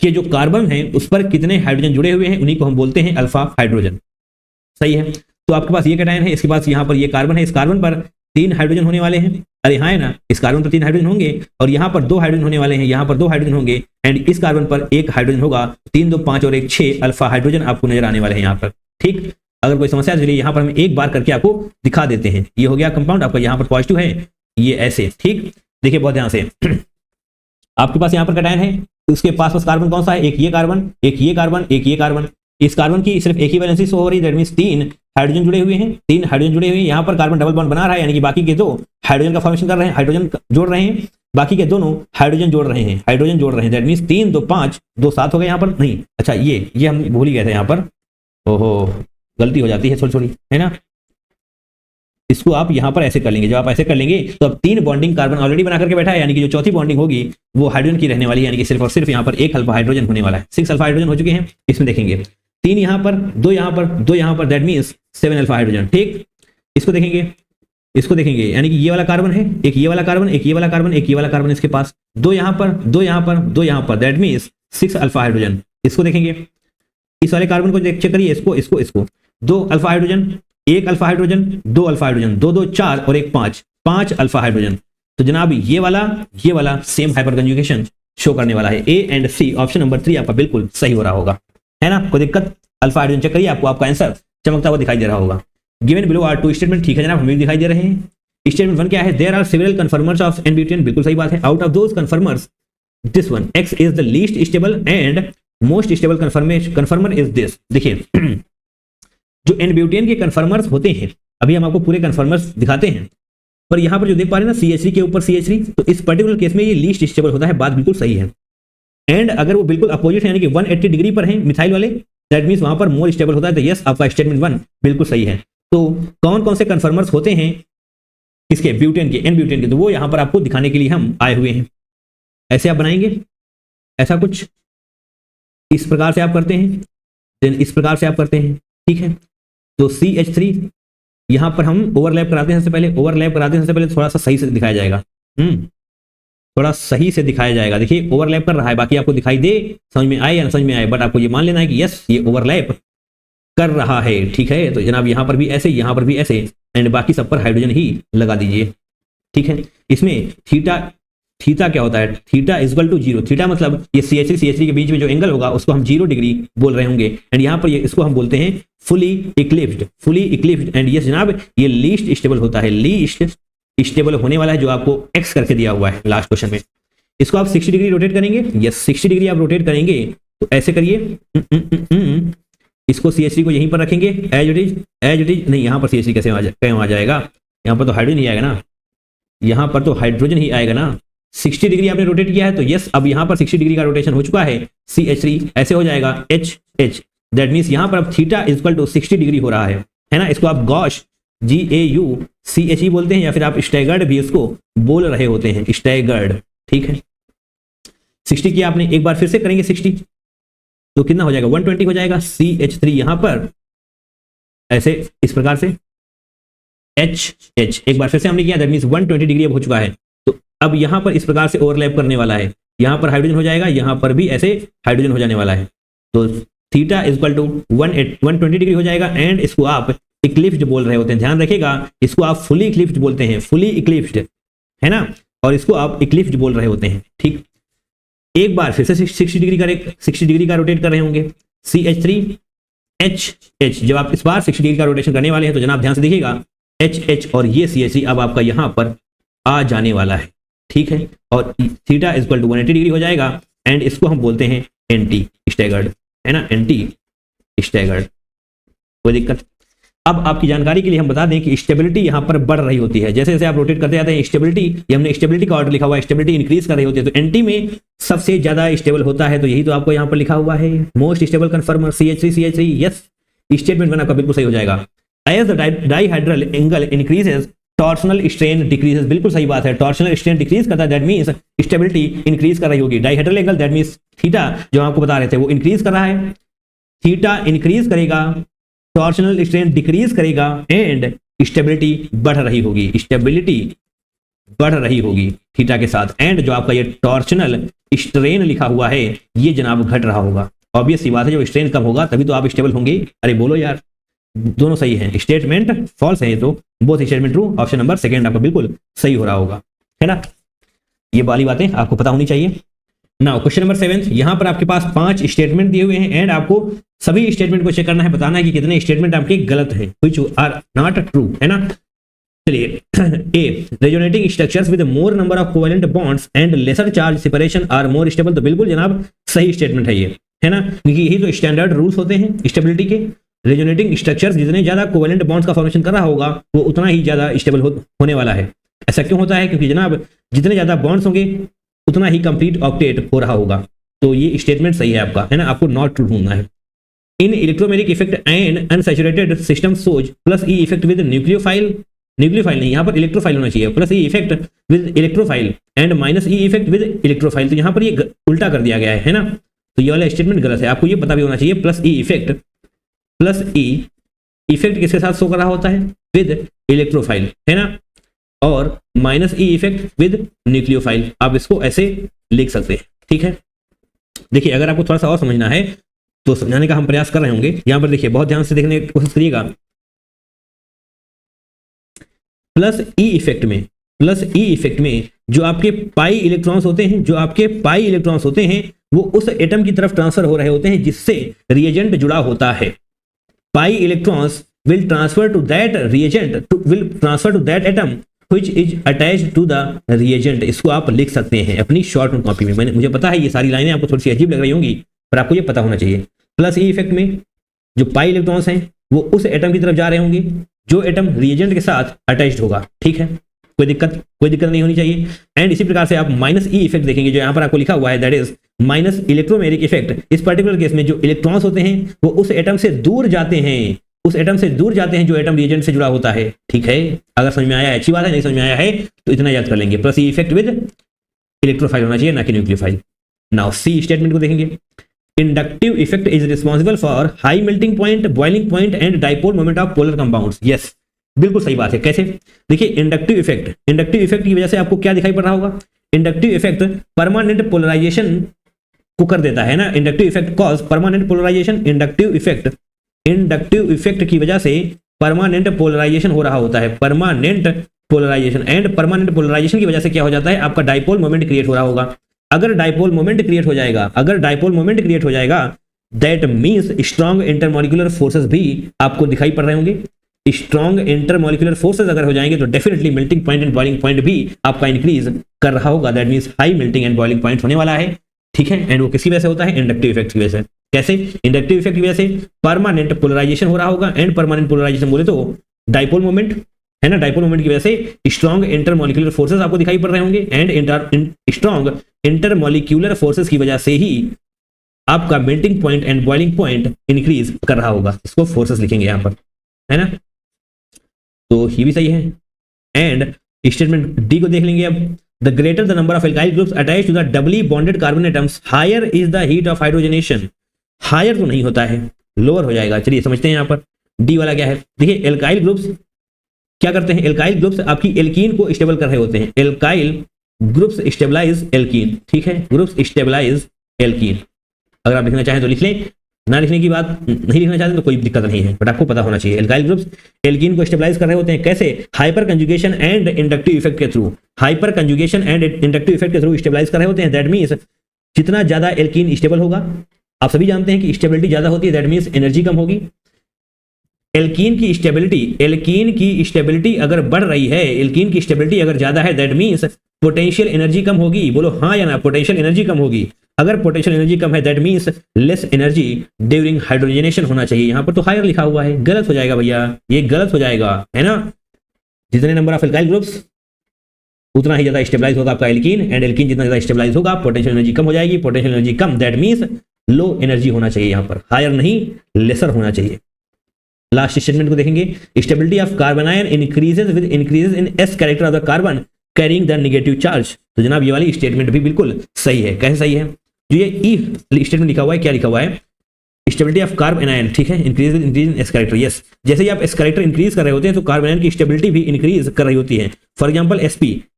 के जो कार्बन है उस पर कितने हाइड्रोजन जुड़े हुए हैं, उन्हीं को हम बोलते हैं अल्फा हाइड्रोजन। सही है। तो आपके पास ये कैटायन है, इसके पास यहां पर ये कार्बन है, इस कार्बन पर 3 हाइड्रोजन होने वाले हैं। अरे हाँ है ना, इस कार्बन पर 3 हाइड्रोजन होंगे और यहाँ पर 2 हाइड्रोजन होने वाले हैं, यहाँ पर 2 हाइड्रोजन होंगे एंड इस कार्बन पर 1 हाइड्रोजन होगा। 3 2 5 और 1 6 अल्फा हाइड्रोजन आपको नजर आने वाले हैं यहाँ पर। ठीक, अगर कोई समस्या है यहाँ पर हम एक बार करके आपको दिखा देते हैं। ये हो गया कंपाउंड आपका, यहाँ पर पॉजिटिव है, ये ऐसे। ठीक, देखिए बहुत ध्यान से, आपके पास यहाँ पर कैटायन है, उसके पास कार्बन कौन सा है? एक ये कार्बन, एक ये कार्बन, एक ये कार्बन। इस कार्बन की सिर्फ एक ही वैलेंसी शो हो रही है, दैट मींस 3 हाइड्रोजन जुड़े हुए हैं, 3 हाइड्रोजन जुड़े हुए हैं। यहाँ पर कार्बन डबल बॉन्ड बना रहा है, यानी कि बाकी के 2 हाइड्रोजन का फॉर्मेशन कर रहे हैं, हाइड्रोजन जोड़ रहे हैं, बाकी के दोनों हाइड्रोजन जोड़ रहे हैं, हाइड्रोजन जोड़ रहे हैं। दैट मींस 3 2 5 2 7 हो गए यहाँ पर। नहीं, अच्छा ये हम भूल ही गए थे यहाँ पर। ओहो, गलती हो जाती है थोड़ी थोड़ी, है ना। इसको आप यहाँ पर ऐसे कर लेंगे। जब आप ऐसे कर लेंगे तो अब 3 बॉन्डिंग कार्बन ऑलरेडी बना करके बैठा है, यानी कि जो चौथी बॉन्डिंग होगी वो हाइड्रोजन की रहने वाली है, यानी कि सिर्फ और सिर्फ यहाँ पर 1 अल्फा हाइड्रोजन होने वाला है। 6 अल्फा हाइड्रोजन हो चुके हैं इसमें, देखेंगे 3 यहाँ पर, 2 यहाँ पर, 2 यहाँ पर, दैट मींस 7 अल्फा हाइड्रोजन। ठीक, इसको देखेंगे, यानी कि ये वाला कार्बन है, एक ये वाला कार्बन, एक ये वाला कार्बन, एक ये वाला कार्बन इसके पास, 2 यहाँ पर, 2 यहाँ पर, 2 यहाँ पर, दैट मींस 6 अल्फा हाइड्रोजन। इसको देखेंगे, इस वाले कार्बन को चेक करिए, इसको 2 alpha hydrogen, 1 alpha hydrogen, 2 alpha hydrogen, 2 2 4 और 1 5 अल्फा हाइड्रोजन। तो जनाब ये वाला सेम हाइपर कंजुगेशन शो करने वाला है। A and C, option number 3 आपका बिल्कुल सही हो रहा होगा, है ना। कोई दिक्कत? अल्फा हाइड्रोजन चेक करिए, आपको आपका आंसर चमकता हुआ दिखाई दे रहा होगा। गिवन बिलो आर 2 स्टेटमेंट, ठीक है जनाब, हमें दिखाई दे रहे हैं। स्टेटमेंट 1 क्या है? There are several conformers of n butane, बिल्कुल सही बात है। Out of those conformers this one X is the least stable and most stable conformer is this. देखिए जो एन-ब्यूटेन के कन्फर्मर्स होते हैं, अभी हम आपको पूरे कन्फर्मर्स दिखाते हैं, पर यहां पर जो देख पा रहे हैं ना CH3 के ऊपर CH3, तो इस पर्टिकुलर केस में ये लीस्ट स्टेबल होता है। बात बिल्कुल सही है। एंड अगर वो बिल्कुल अपोजिट है, यानी कि 180 डिग्री पर है मिथाइल वाले, दैट मींस वहां पर मोर स्टेबल होता है। तो यस, आपका स्टेटमेंट 1 बिल्कुल सही है। तो कौन कौन से कन्फर्मर्स होते हैं किसके? ब्यूटेन के, एन-ब्यूटेन के, तो वो यहां पर आपको दिखाने के लिए हम आए हुए हैं। ऐसे आप बनाएंगे, ऐसा कुछ इस प्रकार से आप करते हैं, देन इस प्रकार से आप करते हैं, ठीक है। तो CH3 यहां पर हम ओवरलैप कराते हैं, सबसे पहले ओवरलैप कराते हैं, सबसे पहले थोड़ा सा सही से दिखाया जाएगा, थोड़ा सही से दिखाया जाएगा। देखिए ओवरलैप कर रहा है, बाकी आपको दिखाई दे, समझ में आए या ना समझ में आए, बट आपको ये मान लेना है कि यस ये ओवरलैप कर रहा है, ठीक है। तो जनाब यहां पर भी ऐसे, यहां पर भी ऐसे, एंड बाकी सब पर हाइड्रोजन ही लगा दीजिए, ठीक है। इसमें थीटा क्या होता है, थीटा इक्वल टू 0। थीटा मतलब ये CH3 के बीच में जो एंगल होगा उसको हम 0 डिग्री बोल रहे होंगे, एंड यहाँ पर ये इसको हम बोलते हैं फुली इक्लिप्स्ड। एंड ये जनाब ये लीस्ट स्टेबल होता है, लीस्ट स्टेबल होने वाला है, जो आपको एक्स करके दिया हुआ है लास्ट क्वेश्चन में। इसको आप 60 डिग्री रोटेट करेंगे, यस 60 डिग्री आप रोटेट करेंगे, तो ऐसे करिए, इसको CH3 को यहीं पर रखेंगे एज इट इज नहीं, यहाँ पर CH3 कैसे आ जाएगा, यहाँ पर तो हाइड्रोजन ही आएगा ना, यहाँ पर तो हाइड्रोजन ही आएगा ना। 60 डिग्री आपने रोटेट किया है, तो यस अब यहाँ पर 60 डिग्री का रोटेशन हो चुका है, CH3 ऐसे हो जाएगा HH, दैट मीन्स यहाँ पर अब थीटा इक्वल टू 60 डिग्री हो रहा है ना। इसको आप गॉश GAUCHE बोलते हैं, या फिर आप स्टैगर्ड भी इसको बोल रहे होते हैं, स्टैगर्ड, ठीक है। 60 की आपने एक बार फिर से करेंगे 60, तो कितना हो जाएगा 120 हो जाएगा। CH3 यहां पर ऐसे इस प्रकार से HH एक बार फिर से हमने किया, दैट मींस 120 डिग्री अब हो चुका है। तो अब यहां पर इस प्रकार से ओवरलैप करने वाला है, यहां पर हाइड्रोजन हो जाएगा, यहां पर भी ऐसे हाइड्रोजन हो जाने वाला है। तो थीटा इक्वल टू 120 डिग्री हो जाएगा, एंड इसको आप इक्लिप्स्ड बोल रहे होते हैं, ध्यान रखिएगा। इसको आप फुली इक्लिप्स्ड बोलते हैं, फुली इक्लिप्स्ड, है ना, और इसको आप इक्लिप्स्ड बोल रहे होते हैं, ठीक। एक बार फिर से 60 डिग्री का रोटेट कर रहे होंगे, CH3 HH। जब आप इस बार 60 डिग्री का रोटेशन करने वाले हैं, तो जनाब ध्यान से देखिएगा HH और ये CH3 अब आपका यहां पर आ जाने वाला है, ठीक है। और थीटा इक्वल टू 180 डिग्री हो जाएगा, एंड इसको हम बोलते हैं एंटी स्टैगर्ड, है ना, एंटी स्टैगर्ड, कोई दिक्कत। अब आपकी जानकारी के लिए हम बता दें कि स्टेबिलिटी यहां पर बढ़ रही होती है, जैसे जैसे आप रोटेट करते जाते हैं स्टेबिलिटी, ये हमने स्टेबिलिटी का ऑर्डर लिखा हुआ है, स्टेबिलिटी इंक्रीज कर रही होती है। तो एंटी में सबसे ज्यादा स्टेबल होता है, तो यही तो आपको यहां पर लिखा हुआ है, most stable conformer CH3, yes statement बना आपका बिल्कुल सही हो जाएगा। As the dihedral angle increases torsional strain decreases, बिल्कुल सही बात है, टॉर्शनल स्ट्रेन डिक्रीज करता है, दैट मींस स्टेबिलिटी इंक्रीज कर रही होगी। Dihedral angle that means theta जो आपको बता रहे थे वो इंक्रीज कर रहा है, थीटा इंक्रीज करेगा, टॉर्शनल स्ट्रेन डिक्रीज करेगा, एंड स्टेबिलिटी बढ़ रही होगी, स्टेबिलिटी बढ़ रही होगी थीटा के साथ, एंड जो आपका ये टॉर्शनल स्ट्रेन लिखा हुआ है ये जनाब घट रहा होगा। ऑब्वियस सी बात है, जब स्ट्रेन कम होगा तभी तो आप स्टेबल होंगे। अरे बोलो यार, दोनों सही है, स्टेटमेंट फॉल्स है, तो both statement true, option number second आपका बिल्कुल सही हो रहा होगा, है ना। ये वाली बातें आपको पता होनी चाहिए। नाउ क्वेश्चन नंबर 7, यहां पर आपके पास 5 स्टेटमेंट दिए हुए हैं, एंड आपको सभी स्टेटमेंट को चेक करना है, बताना है कि कितने स्टेटमेंट आपके गलत हैं, व्हिच आर नॉट ट्रू, है ना। चलिए A, resonating structures with more number of covalent bonds and lesser charge separation are more stable, तो बिल्कुल जनाब सही स्टेटमेंट है ये, है ना, क्योंकि यही तो स्टैंडर्ड रूल्स होते हैं स्टेबिलिटी के। रेजोनेटिंग स्ट्रक्चर्स जितने ज्यादा कोवेलेंट बॉन्ड्स का फॉर्मेशन कर रहा होगा वो उतना ही ज्यादा स्टेबल होने वाला है। ऐसा क्यों होता है, क्योंकि जनाब जितने ज्यादा बॉन्ड्स होंगे उतना ही कंप्लीट ऑक्टेट हो रहा होगा। तो ये स्टेटमेंट सही है आपका, है ना, आपको नॉट ट्रू ढूंढना है। In electromagnetic effect and unsaturated system shows plus E effect with nucleophile नहीं, यहाँ पर इलेक्ट्रोफाइल होना चाहिए, plus E effect with electrophile and minus E effect with electrophile, तो यहाँ पर ये उल्टा कर दिया गया है ना, तो ये वाला स्टेटमेंट गलत है। आपको ये पता भी होना चाहिए प्लस ई इफेक्ट किसके साथ शो कर रहा होता है, विद इलेक्ट्रोफाइल, है ना, और minus E effect with nucleophile, आप इसको ऐसे लिख सकते हैं, ठीक है। देखिए अगर आपको थोड़ा सा और समझना है तो समझाने का हम प्रयास कर रहे होंगे। यहां पर देखिए बहुत ध्यान से देखने की कोशिश करिएगा। प्लस ई इफेक्ट में जो आपके पाई इलेक्ट्रॉन्स होते हैं वो उस एटम की तरफ ट्रांसफर हो रहे होते हैं जिससे रिएजेंट जुड़ा होता है। Pi electrons will transfer to that atom which is attached to the reagent, इसको आप लिख सकते हैं अपनी शॉर्ट नोट कॉपी में। मुझे पता है ये सारी लाइनें आपको थोड़ी सी अजीब लग रही होंगी, पर आपको ये पता होना चाहिए। प्लस ई इफेक्ट में जो पाई इलेक्ट्रॉन्स हैं वो उस एटम की तरफ जा रहे होंगे जो एटम रिएजेंट के साथ अटैच्ड होगा, ठीक है, कोई दिक्कत नहीं होनी चाहिए। एंड इसी प्रकार से आप माइनस ई इफेक्ट देखेंगे जो यहाँ पर आपको लिखा हुआ है, that is minus electromagnetic effect. इस पर्टिकुलर केस में जो इलेक्ट्रॉन्स होते हैं वो उस एटम से दूर जाते हैं, जो एटम रिएजेंट से जुड़ा होता है, ठीक है। अगर समझ में आया है अच्छी बात है, नहीं समझ में आया है तो इतना याद कर लेंगे। Plus E effect with electrophile होना चाहिए, ना कि न्यूक्लियोफाइल। नाउ सी स्टेटमेंट को देखेंगे, inductive effect is responsible for high melting point, boiling point and dipole moment of polar compounds. Yes, बिल्कुल सही बात है। कैसे? देखिए इंडक्टिव इफेक्ट की वजह से आपको क्या दिखाई पड़ रहा होगा, इंडक्टिव इफेक्ट परमानेंट पोलराइजेशन को कर देता है ना, inductive effect cause permanent polarization, inductive effect की वजह से परमानेंट पोलराइजेशन हो रहा होता है, permanent polarization, and permanent polarization की वजह से क्या हो जाता है, आपका डाइपोल मोमेंट क्रिएट हो रहा होगा। अगर डाइपोल मोमेंट क्रिएट हो जाएगा that means strong intermolecular forces भी आपको दिखाई पड़ रहे होंगे। स्ट्रॉन्ग इंटरमॉलिक्यूलर फोर्सेस अगर हो जाएंगे तो definitely melting point and boiling point भी आपका इंक्रीज कर रहा होगा, that means high melting and boiling point होने वाला है। ठीक है, एंड वो किसकी वजह से होता है, इंडक्टिव इफेक्ट की वजह से। कैसे? इंडक्टिव इफेक्ट की वजह से परमानेंट पोलराइजेशन हो रहा होगा, एंड परमानेंट पोलराइजेशन बोले तो डाइपोल मोमेंट है ना, डाइपोल मोमेंट की वजह से स्ट्रॉन्ग इंटरमॉलिक्यूलर फोर्सेस आपको दिखाई पड़ रहे होंगे, एंड स्ट्रॉन्ग इंटरमॉलिक्यूलर फोर्सेस की वजह से ही आपका melting point and boiling point increase कर रहा होगा। इसको फोर्सेस लिखेंगे यहां पर, है ना, तो ये भी सही है। एंड स्टेटमेंट डी को देख लेंगे अब, the greater the number of alkyl groups attached to the doubly bonded carbon atoms higher is the heat of hydrogenation. Higher तो नहीं होता है, लोअर हो जाएगा। चलिए समझते हैं यहाँ पर डी वाला क्या है। देखिए एल्काइल ग्रुप्स क्या करते हैं, एल्काइल ग्रुप्स आपकी एल्कीन को स्टेबल कर रहे होते हैं, एल्काइल ग्रुप्स स्टेबलाइज एल्कीन। ठीक है, ग्रुप्स स्टेबलाइज एल्कीन। अगर आप लिखना चाहें तो लिख लें, ना लिखने की बात नहीं लिखना चाहते तो कोई दिक्कत नहीं है, बट आपको पता होना चाहिए। एल्काइल ग्रुप्स एल्कीन को स्टेबलाइज कर रहे होते हैं, कैसे? Hyperconjugation and inductive effect के through, hyperconjugation and inductive effect के थ्रू स्टेबलाइज कर रहे होते हैं। दैट मींस जितना ज्यादा एल्कीन स्टेबल होगा, आप सभी जानते हैं कि स्टेबिलिटी ज्यादा होती है, दैट मींस एनर्जी कम होगी। एल्कीन की स्टेबिलिटी अगर बढ़ रही है, एल्कीन की स्टेबिलिटी अगर ज्यादा है, दैट मींस पोटेंशियल एनर्जी कम होगी। बोलो हाँ या ना, पोटेंशियल एनर्जी कम होगी। अगर पोटेंशियल एनर्जी कम है that means less energy during hydrogenation होना चाहिए। यहां पर तो हायर लिखा हुआ है, गलत हो जाएगा भैया, ये गलत हो जाएगा, है ना। जितने नंबर ऑफ एल्काइल ग्रुप्स उतना ही ज्यादा स्टेबलाइज होगा आपका एल्कीन, एंड एल्कीन जितना ज्यादा स्टेबलाइज होगा पोटेंशियल एनर्जी कम हो जाएगी। Potential energy come that means low energy होना चाहिए, यहां पर हायर नहीं लेसर होना चाहिए। लास्ट स्टेटमेंट को देखेंगे, stability of carbon ion increases with increases in S character of the carbon carrying the negative charge. तो जनाब ये वाली स्टेटमेंट भी बिल्कुल सही है। कैसे सही है? जो ये ई स्टेटमेंट लिखा हुआ है, क्या लिखा हुआ है, स्टेबिलिटी ऑफ कार्बन आयन, ठीक है, increase in S character. Yes, जैसे ही आप एस कैरेक्टर इंक्रीज कर रहे होते हैं तो कार्बन आयन की स्टेबिलिटी भी इंक्रीज कर रही होती है। For example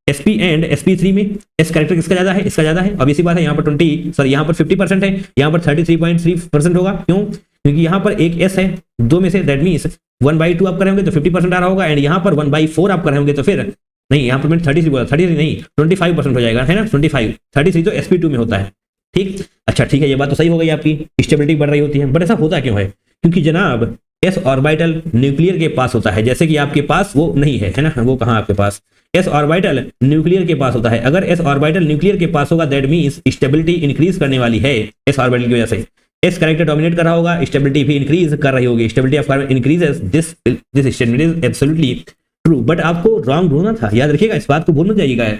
sp and sp3 में एस कैरेक्टर किसका ज्यादा है, इसका ज्यादा है। अब इसी बात है, यहाँ पर 50% है, यहाँ पर 33.3% होगा। क्यों? क्योंकि यहाँ पर एक s है, दो में से, दैट मींस 1/2 आप कर रहे होंगे तो 50% आ रहा होगा, एंड यहाँ पर 1/4 आप कर रहे होंगे तो फिर नहीं, यहाँ पर मैंने 33 बोला, 33 नहीं 25% हो जाएगा, है ना, 33 तो sp2 में होता है। ठीक, अच्छा ठीक है, ये बात तो सही हो गई आपकी, स्टेबिलिटी बढ़ रही होती है। बट ऐसा होता क्यों है? क्योंकि जनाब s ऑर्बिटल न्यूक्लियर के पास होता है, जैसे कि आपके पास वो नहीं है, है ना, वो कहाँ आपके पास, s ऑर्बिटल न्यूक्लियर के पास होता है। अगर s ऑर्बिटल न्यूक्लियर के पास होगा दैट मींस स्टेबिलिटी इंक्रीज करने वाली है s ऑर्बिटल की वजह से। s कैरेक्टर डोमिनेट कर रहा होगा, स्टेबिलिटी भी इंक्रीज कर रही होगी, stability of carbon increases. This statement is absolutely true. But आपको रॉन्ग ढूंढना था, याद रखिएगा, इस बात को भूल मत जाइएगा।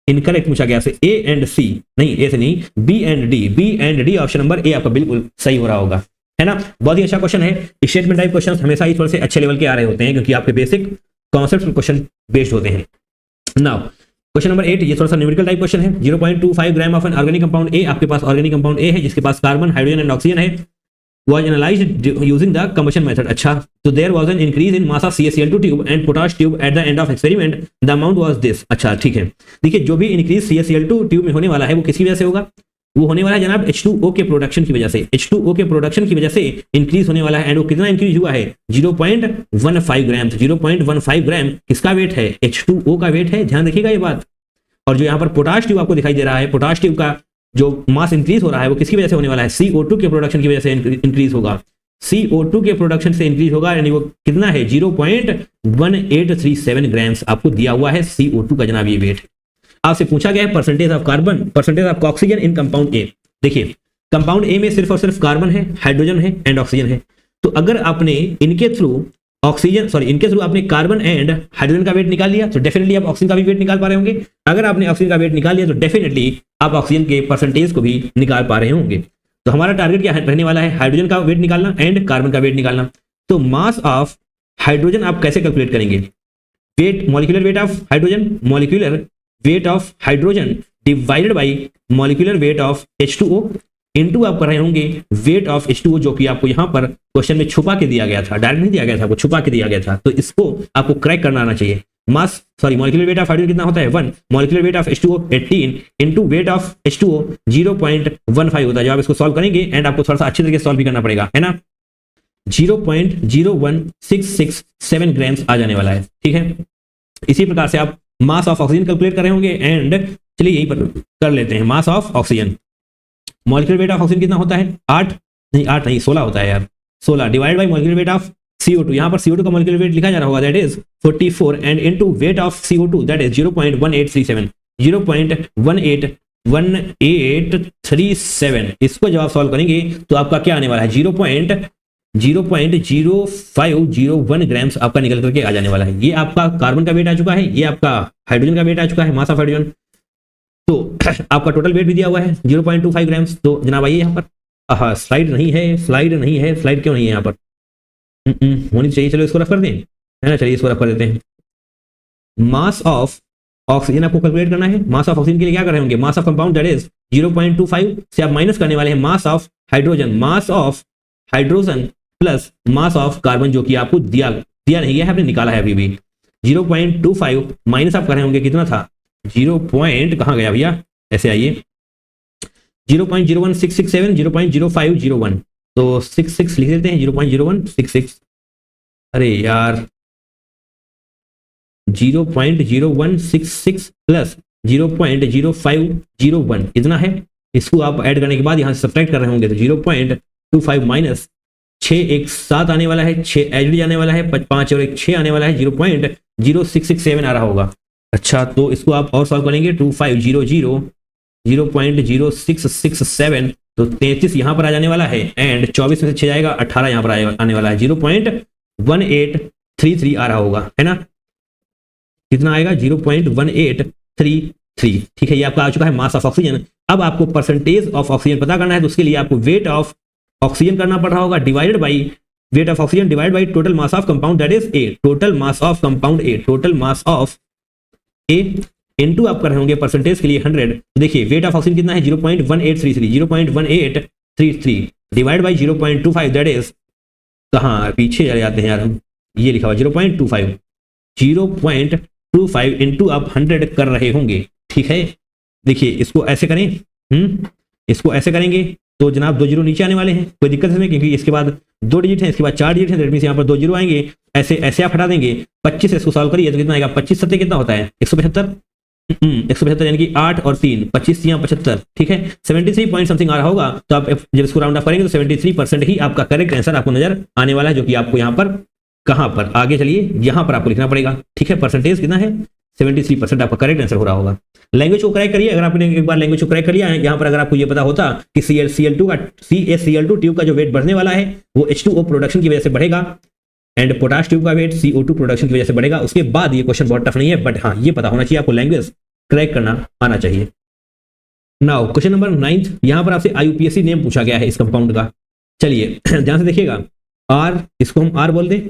इनकरेक्ट पूछा गया से ए एंड सी, नहीं ए से नहीं, B and D option number A आपका बिल्कुल सही हो रहा होगा, है ना। बहुत ही अच्छा क्वेश्चन है। स्टेटमेंट टाइप क्वेश्चन हमेशा ही थोड़े से अच्छे लेवल के आ रहे होते हैं, क्योंकि आपके बेसिक कॉन्सेप्ट क्वेश्चन बेस्ड होते हैं। नाउ क्वेश्चन नंबर 8, ये थोड़ा सा न्यूमेरिकल टाइप क्वेश्चन है। 0.25 ग्राम of an organic compound A, आपके पास ऑर्गेनिक कंपाउंड ए है जिसके पास कार्बन, हाइड्रोजन एंड ऑक्सीजन है, was analyzed using the combustion method। अच्छा, तो there was an increase in mass of CaCl2 tube and potash tube at the end of experiment, the amount was this। अच्छा ठीक है, देखिए जो भी increase CaCl2 tube में होने वाला है वो किसकी वजह से होगा, वो होने वाला है जनाब H2O के प्रोडक्शन की वजह से, H2O के प्रोडक्शन की वजह से इंक्रीज होने वाला है। एंड वो कितना इंक्रीज हुआ है, 0.15 ग्राम। 0.15 ग्राम किसका वेट है, H2O का वेट है, ध्यान रखिएगा ये बात। और जो यहाँ पर पोटाश ट्यूब आपको दिखाई दे रहा है, पोटाश ट्यूब का जो मास इंक्रीज हो रहा है वो किसकी वजह से होने वाला है, CO2 के प्रोडक्शन की वजह से इंक्रीज होगा। CO2 के प्रोडक्शन से इंक्रीज होगा, यानी वो कितना है, 0.1837 ग्राम्स आपको दिया हुआ है CO2 का जनाब ये वेट। आपसे पूछा गया है percentage of carbon, percentage of oxygen in compound A. देखिए कंपाउंड ए में सिर्फ और सिर्फ कार्बन है, हाइड्रोजन है एंड ऑक्सीजन है। तो अगर आपने इनके थ्रू आपने कार्बन एंड हाइड्रोजन का वेट निकाल लिया तो डेफिनेटली आप ऑक्सीजन का भी वेट निकाल पा रहे होंगे। अगर आपने ऑक्सीजन का वेट निकाल लिया तो डेफिनेटली आप ऑक्सीजन के परसेंटेज को भी निकाल पा रहे होंगे। तो हमारा टारगेट क्या रहने वाला है, हाइड्रोजन का वेट निकालना एंड कार्बन का वेट निकालना। तो मास ऑफ हाइड्रोजन आप कैसे कैलकुलेट करेंगे, weight, molecular weight of hydrogen, molecular weight of hydrogen divided by molecular weight of H2O into आप कर रहे होंगे वेट ऑफ H2O, जो कि आपको यहाँ पर क्वेश्चन में छुपा के दिया गया था, डायरेक्ट नहीं दिया गया था, वो छुपा के दिया गया था। तो इसको आपको क्रैक करना आना चाहिए। मॉलिक्यूलर वेट ऑफ हाइड्रोजन कितना होता है 1, molecular weight of H2O 18 into wait of H2O 0.15 होता है। जब आप इसको सॉल्व करेंगे एंड आपको थोड़ा सा अच्छे तरीके से सॉल्व भी करना पड़ेगा, है ना, 0.01667 ग्राम्स आ जाने वाला है। ठीक है, इसी प्रकार से आप मास ऑफ ऑक्सीजन कैलकुलेट कर रहे होंगे एंड चलिए यहीं पर कर लेते हैं। Mass of oxygen, molecular weight of oxygen कितना होता है 8 नहीं 16 होता है यार, 16 divide by molecular weight of CO2, यहाँ पर CO2 का मॉलिक्यूलर वेट लिखा जा रहा होगा that is 44 and into weight of CO2 that is 0.1837 0.1837। इसको जब आप सॉल्व करेंगे तो आपका क्या आने वाला है 0.0501 ग्राम्स आपका निकल करके आ जाने वाला है। ये आपका कार्बन का वेट आ चुका है, ये आपका हाइड्रोजन का वेट आ चुका है, मास ऑफ हाइड्रोजन। तो आपका टोटल वेट भी दिया हुआ है 0.25 ग्राम्स। तो जनाब आइए यहाँ पर, स्लाइड नहीं है, स्लाइड क्यों नहीं है यहाँ पर, होनी चाहिए। चलो इसको रफ कर दें, है ना, चलिए इसको रफ कर देते हैं। मास ऑफ ऑक्सीजन आपको कैलकुलेट करना है। मास ऑफ ऑक्सीजन के लिए क्या कर रहे होंगे, mass of compound that is 0.25 से आप माइनस करने वाले हैं mass of hydrogen, mass of hydrogen plus mass of carbon, जो कि आपको दिया नहीं है, आपने निकाला है अभी भी। 0.25 माइनस आप कर रहे होंगे कितना था 0. कहाँ गया भैया, ऐसे आइए 0.01667 0.0501, तो 66 लिख देते हैं 0.0166। अरे यार 0.0166 प्लस 0.0501 इतना है। इसको आप ऐड करने के बाद यहाँ से सब्ट्रैक्ट कर रहे होंगे तो 0.25 माइनस 6 एक 7 आने वाला है, 6 एड जाने वाला है, 5 और 1 6 आने वाला है, 0.0667 आ रहा होगा। अच्छा, तो इसको आप और सॉल्व करेंगे 2500 0.0667, तो 33 यहाँ पर आ जाने वाला है एंड 24 में से 6 जाएगा 18 यहाँ पर आने वाला है, 0.1833 आ रहा होगा, है ना। कितना आएगा 0.1833। ठीक है, ये आपका आ चुका है मास ऑफ ऑक्सीजन। अब आपको परसेंटेज ऑफ ऑक्सीजन पता करना है, तो उसके लिए आपको वेट ऑफ ऑक्सीजन करना पड़ रहा होगा divided by weight of oxygen divide by total mass of compound that is A, total mass of compound A, total mass of A into आप कर रहे होंगे परसेंटेज के लिए 100। तो देखिए वेट ऑफ ऑक्सीजन कितना है 0.1833 डिवाइड बाई 0.25 दैट इज, कहाँ पीछे चले जाते हैं यार हम, ये लिखा हुआ 0.25 इनटू आप 100 कर रहे होंगे। ठीक है, देखिए इसको ऐसे करें, इसको ऐसे करेंगे तो जनाब 2 जीरो नीचे आने वाले हैं, कोई दिक्कत नहीं, क्योंकि इसके बाद 2 डिजिट है, इसके बाद 4 डिजिट है, दैट मींस यहाँ पर 2 जीरो आएंगे। ऐसे ऐसे आप हटा देंगे, 25 से इसको सॉल्व करिए तो कितना आएगा 25 सत्ते कितना होता है 175, 175 यानी कि 8 और 3 25 यहाँ 75। ठीक है, 73 पॉइंट समथिंग आ रहा होगा। तो आप जब इसको राउंड ऑफ करेंगे तो 73% ही आपका करेक्ट आंसर आपको नजर आने वाला है, जो कि आपको यहाँ पर कहाँ पर आगे चलिए यहाँ पर आपको लिखना पड़ेगा। ठीक है, परसेंटेज कितना है 73% आपका करेक्ट आंसर हो रहा होगा। लैंग्वेज को क्रैक करिए, अगर आपने एक बार लैंग्वेज को क्रैक कर लिया यहाँ पर, अगर आपको ये पता होता कि CaCl2 का CaCl2 ट्यूब का जो वेट बढ़ने वाला है वो H2O प्रोडक्शन की वजह से बढ़ेगा एंड पोटाश ट्यूब का वेट CO2 प्रोडक्शन की वजह से बढ़ेगा। उसके बाद ये क्वेश्चन बहुत टफ नहीं है, बट हाँ ये पता होना चाहिए आपको, लैंग्वेज क्रैक करना आना चाहिए। नाउ क्वेश्चन नंबर 9, यहाँ पर आपसे IUPAC नेम पूछा गया है इस कंपाउंड का। चलिए ध्यान से देखिएगा, R, इसको हम R बोल दें,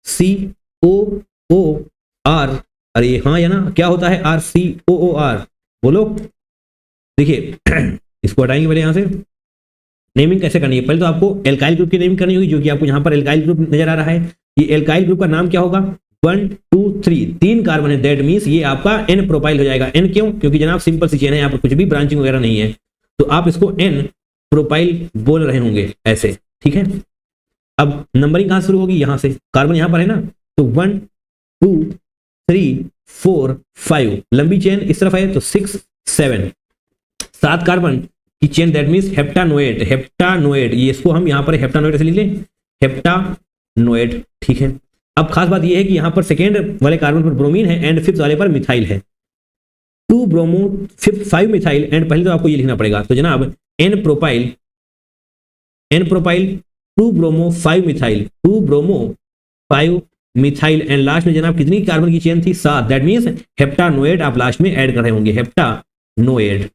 COOR, अरे हाँ या ना, क्या होता है RCOOR बोलो। देखिए इसको हटाएंगे पहले, यहाँ से नेमिंग कैसे करनी है, पहले तो आपको एल्काइल ग्रुप की नेमिंग करनी होगी, जो कि आपको यहाँ पर एल्काइल ग्रुप नजर आ रहा है। ये एल्काइल ग्रुप का नाम क्या होगा 1 2 3, 3 कार्बन है, दैट मींस ये आपका N प्रोपाइल हो जाएगा। N क्यों, क्योंकि जनाब सिंपल सी चेन है, यहाँ पर कुछ भी ब्रांचिंग वगैरह नहीं है, तो आप इसको N प्रोपाइल बोल रहे होंगे ऐसे। ठीक है, अब नंबरिंग कहाँ शुरू होगी, यहाँ से, कार्बन यहाँ पर है ना, तो 1 2 3 4 5, लंबी चेन इस तरफ है तो 6 7, 7 कार्बन की चेन, दैट मींस हेप्टानोएट। हेप्टानोएट, ये इसको हम यहाँ पर हेप्टानोएट से लिख लें, हेप्टानोएट। ठीक है, अब खास बात ये है कि यहाँ पर सेकेंड वाले कार्बन पर ब्रोमीन है एंड फिफ्थ वाले पर मिथाइल है, 2 ब्रोमो 5 मिथाइल एंड पहले तो आपको ये लिखना पड़ेगा, तो जनाब N propyl 2 bromo 5 methyl, 2 bromo 5 methyl and last में जनाब कितनी कार्बन की चेन थी 7, दैट मींस हेप्टानोएट आप लास्ट में ऐड कर रहे होंगे, हेप्टानोएट,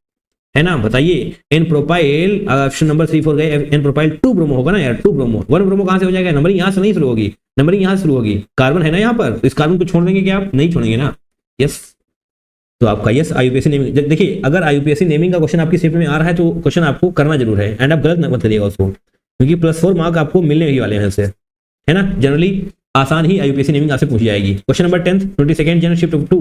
है ना। बताइए N प्रोपाइल, ऑप्शन नंबर 3 4 गए, N प्रोपाइल 2 ब्रोमो होगा ना यार, 2 ब्रोमो, 1 ब्रोमो कहां से हो जाएगा, नंबरिंग यहां से नहीं शुरू होगी, नंबरिंग यहां से शुरू होगी, कार्बन है ना यहाँ पर, इस कार्बन को छोड़ देंगे क्या आप, नहीं छोड़ेंगे ना, यस तो आपका यस आईयूपीएसी नेमिंग। देखिए अगर आईयूपीएसी नेमिंग का क्वेश्चन आपकी शिफ्ट में आ रहा है तो क्वेश्चन आपको करना जरूर है, एंड आप गलत मत करिएगा उसको, क्योंकि +4 मार्क आपको मिलने ही वाले हैं इससे, है ना। जनरली आसान ही आईयूपीएसी नेमिंग आपसे पूछी जाएगी। Question number 10 22nd general shift 2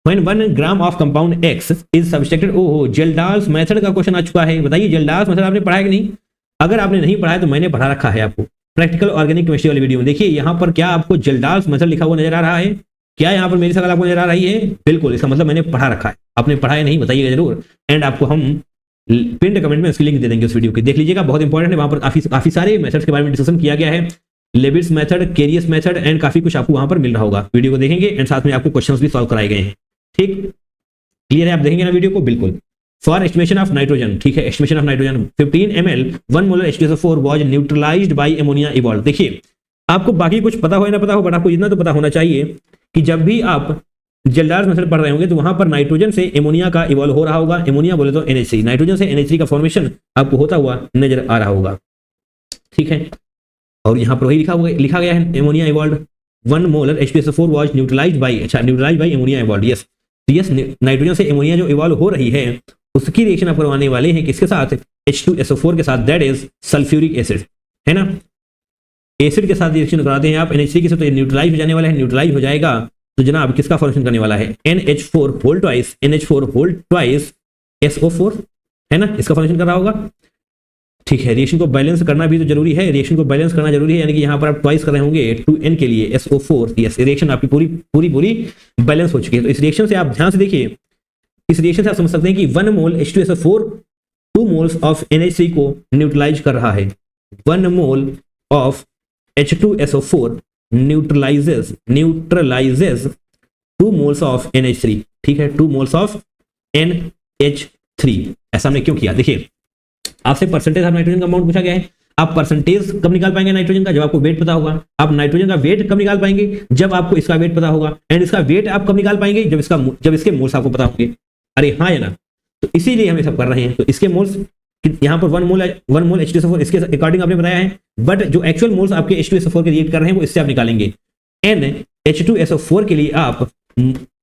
when 1 gram of compound x is subtracted. ओहो, जेल्डाल्स मेथड का क्वेश्चन आ चुका है। बताइए जेल्डाल्स मेथड आपने पढ़ा है कि नहीं? अगर आपने नहीं पढ़ा है तो मैंने पढ़ा रखा है आपको प्रैक्टिकल ऑर्गेनिक केमिस्ट्री वाली वीडियो में। देखिए यहाँ पर क्या आपको जेल्डाल्स मेथड लिखा हुआ नजर आ रहा है? क्या यहाँ पर मेरी शकल आपको नजर आ रही है? बिल्कुल, इसका मतलब मैंने पढ़ा रखा है। आपने पढ़ा है नहीं बताइएगा जरूर, एंड आपको हम पिन कमेंट में उसकी लिंक दे देंगे उस वीडियो की, देख लीजिएगा, बहुत इंपॉर्टेंट है। वहां पर काफी सारे मेथड्स के बारे में डिस्कशन किया गया है, लेबिट्स मेथड, कैरियस मेथड, एंड काफी कुछ आपको वहां पर मिल रहा होगा। वीडियो को देखेंगे एंड साथ में आपको क्वेश्चंस भी सॉल्व कराए गए हैं। ठीक, क्लियर है? आप देखेंगे ना वीडियो को? बिल्कुल। फॉर एस्टिमेशन ऑफ नाइट्रोजन, ठीक है, estimation of nitrogen 15 ml 1 molar H2SO4 was neutralised bye ammonia evolve. देखिए आपको बाकी कुछ पता हो या ना पता हो, बट आपको इतना तो पता होना चाहिए कि जब भी आप जेल्डाल्स मेथड पढ़ रहे होंगे तो वहां पर नाइट्रोजन से एमोनिया का इवॉल्व हो रहा होगा। एमोनिया बोले तो NH3, नाइट्रोजन से NH3 का फॉर्मेशन आपको होता हुआ नजर आ रहा होगा। ठीक है, और यहाँ पर वही लिखा गया है ammonia evolve 1 molar H2SO4 was neutralised by, अच्छा neutralised by ammonia evolve. Yes, तो यस नाइट्रोजन से एमोनिया जो इवॉल्व हो रही है उसकी रिएक्शन आप करवाने वाले हैं किसके साथ? H2SO4 के साथ, दैट इज सल्फ्यूरिक एसिड, है ना। एसिड के साथ रिएक्शन कराते हैं आप NH3 के साथ, तो न्यूट्रलाइज हो जाने वाला है। न्यूट्रलाइज हो जाएगा तो जनाब किसका फॉर्मेशन करने वाला है? NH4 होल ट्वाइस SO4, है ना, इसका फॉर्मेशन कर रहा होगा। ठीक है, रिएक्शन को बैलेंस करना भी तो जरूरी है, रिएक्शन को बैलेंस करना जरूरी है, यानी कि यहाँ पर आप ट्वाइस कर रहे होंगे 2N के लिए SO4। यस, रिएक्शन आपकी पूरी बैलेंस हो चुकी है। तो इस रिएक्शन से आप ध्यान से देखिए, इस रिएक्शन से आप समझ सकते हैं कि 1 मोल H2SO4 2 मोल्स ऑफ NH3 को न्यूट्रलाइज कर रहा है। 1 मोल of H2SO4 neutralises 2 moles of NH3। ठीक है, 2 मोल्स ऑफ NH3। ऐसा हमने क्यों किया? देखिए आपसे परसेंटेज ऑफ नाइट्रोजन कंपाउंड पूछा गया है। आप परसेंटेज कब निकाल पाएंगे नाइट्रोजन का? जब आपको वेट पता होगा। आप नाइट्रोजन का वेट कब निकाल पाएंगे? जब आपको इसका वेट पता होगा। एंड इसका वेट आप कब निकाल पाएंगे? जब इसके मोल्स आपको पता होंगे। अरे हाँ या ना? तो इसीलिए हम ये सब कर रहे हैं। तो इसके मोल्स यहाँ पर 1 मोल H2SO4 इसके अकॉर्डिंग आपने बताया है, बट जो एक्चुअल मोल्स आपके H2SO4 के रिएक्ट कर रहे हैं वो इससे आप निकालेंगे। NH2SO4 के लिए आप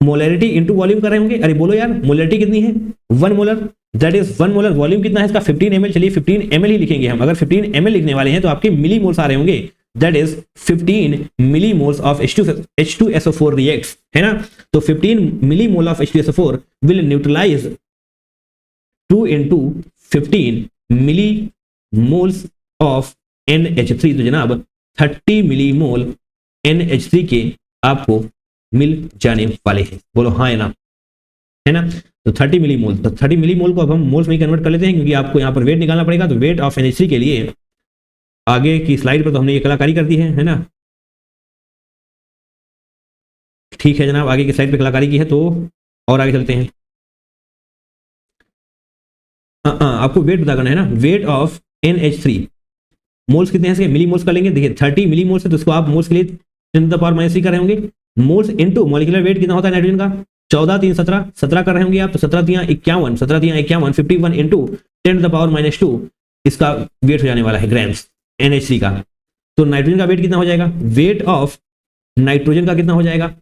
मोलरिटी इनटू वॉल्यूम कर रहे होंगे। अरे बोलो यार, मोलरिटी कितनी है? 1 molar, that is 1 molar. Volume कितना है इसका? 15 ml। चलिए 15 ml ही लिखेंगे हम। अगर 15 ml लिखने वाले हैं तो आपके मिली मोल्स आ रहे होंगे, that is 15 milli moles of H2SO4 reacts, है ना। तो 15 milli mole of H2SO4 will neutralise 2 into 15 milli moles of NH3। तो जनाब 30 मिली मोल NH3 के आपको मिल जाने वाले हैं। बोलो हाँ या ना, है ना। तो 30 मिली मोल, तो 30 मिली मोल को अब हम मोल्स में कन्वर्ट कर लेते हैं, क्योंकि आपको यहाँ पर वेट निकालना पड़ेगा। तो वेट ऑफ NH3 के लिए आगे की स्लाइड पर तो हमने ये कलाकारी कर दी है ना। ठीक है जनाब, आगे की स्लाइड पे कलाकारी की है, तो और आगे चलते हैं। आपको वेट पता करना है ना। वेट ऑफ NH3 मोल्स कितने हैं इसके? मिली मोल्स कर लेंगे। देखिए 30 मिली मोल्स है तो इसको आप मोल्स के लिए 10⁻³ कर रहे होंगे। मोल्स इनटू मॉलिक्यूलर वेट कितना होता है नाइट्रोजन का? 14 3 17 कर रहे होंगे आप। तो 17 3 51, 17 3 51, 51 इंटू 10⁻², इसका वेट हो जाने वाला है ग्राम्स NH3 का। तो नाइट्रोजन का वेट कितना हो जाएगा? वेट ऑफ नाइट्रोजन का कितना हो जाएगा?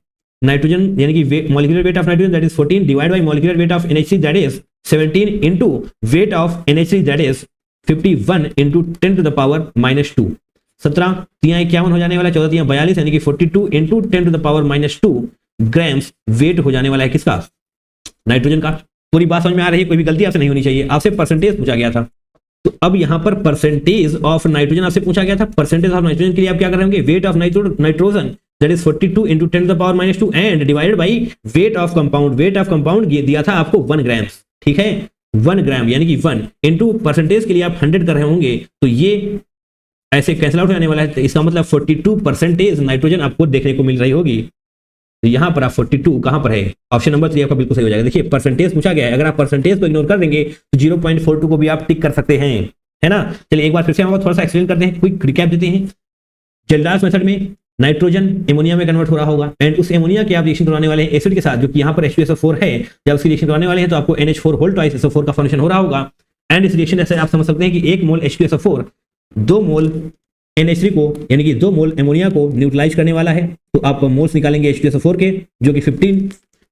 नाइट्रोजन यानी कि molecular weight of nitrogen that is 14 divide by molecular weight of NH3 that is 17 into weight of NH3 that is 51 into 10⁻²। 17 3 51 हो जाने वाला है, 14 3 42 यानी कि 42 इंटू 10⁻² ग्राम्स वेट हो जाने वाला है किसका? नाइट्रोजन का। पूरी बात समझ में आ रही है? कोई भी गलती आपसे नहीं होनी चाहिए। आपसे परसेंटेज पूछा गया था, तो अब यहाँ पर परसेंटेज ऑफ नाइट्रोजन आपसे पूछा गया था। परसेंटेज ऑफ नाइट्रोजन के लिए आप क्या कर रहे होंगे? Weight of nitrogen that is 42 into 10⁻² and divided by weight of compound. Weight of compound ये दिया था आपको 1 ग्राम्स, ठीक है, 1 ग्राम यानी कि 1 इंटू परसेंटेज के लिए आप 100 कर रहे होंगे, तो ये ऐसे कैंसिल आउट हो जाने वाला है। तो इसका मतलब 42% नाइट्रोजन आपको देखने को मिल रही होगी। तो यहाँ पर आप 42 कहाँ पर है? ऑप्शन नंबर 3 आपका बिल्कुल सही हो जाएगा। देखिए परसेंटेज पूछा गया है, अगर आप परसेंटेज को इग्नोर कर देंगे तो 0.42 को भी आप टिक कर सकते हैं, है ना। चलिए एक बार फिर से हम थोड़ा सा एक्सप्लेन करते हैं, क्विक रिकैप देते हैं। जेल्डाल्स मेथड में नाइट्रोजन एमोनिया में कन्वर्ट हो रहा होगा एंड उस एमोनिया के आप रिएक्शन करवाने वाले हैं एसिड के साथ, जो कि यहाँ पर H2SO4 है। जब उसकी रिएक्शन करवाने वाले हैं तो आपको NH4 होल ट्वाइस SO4 का फॉर्मेशन हो रहा होगा। एंड इस रिएक्शन से आप समझ सकते हैं कि 1 मोल H2SO4 2 मोल NH3 को यानी कि 2 मोल एमोनिया को न्यूट्रलाइज करने वाला है। तो आप मोल्स निकालेंगे H2SO4 के, जो कि 15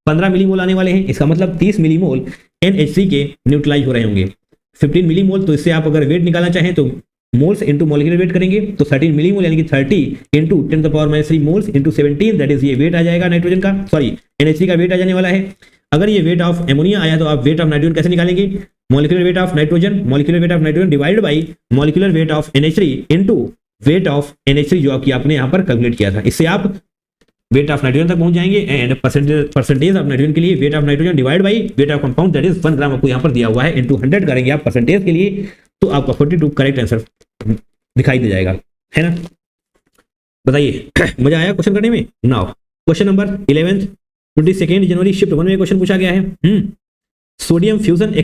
15 मिलीमोल आने वाले हैं, इसका मतलब 30 मिलीमोल NH3 के न्यूट्रलाइज हो रहे होंगे। 15 मिलीमोल, तो इससे आप अगर वेट निकालना चाहें तो मोल्स इंटू मॉलिक्यूलर वेट करेंगे, तो 13 मिलीमोल यानी कि 30 into 10⁻³ moles into 17, that is ये वेट आ जाएगा नाइट्रोजन का, सॉरी NH3 का वेट आ जाने वाला है। अगर ये वेट ऑफ एमोनिया आया तो आप वेट ऑफ नाइट्रोजन कैसे निकालेंगे? Molecular weight of nitrogen divided by molecular weight of NH3 into weight of NH3 जो कि आपने यहाँ पर कैलकुलेट किया था। इससे आप वेट ऑफ नाइट्रोजन तक पहुंच जाएंगे एंड परसेंटेज ऑफ नाइट्रोजन के लिए weight of nitrogen divide by weight of compound that is 1 ग्राम आपको यहाँ पर दिया हुआ है, इंटू 100 करेंगे आप परसेंटेज के लिए, तो आपका 42 करेक्ट आंसर दिखाई दे जाएगा, है ना। बताइए मजा आया क्वेश्चन करने में? नाउ क्वेश्चन नंबर 11, 22 जनवरी शिफ्ट 1 में क्वेश्चन पूछा गया है। Sodium fusion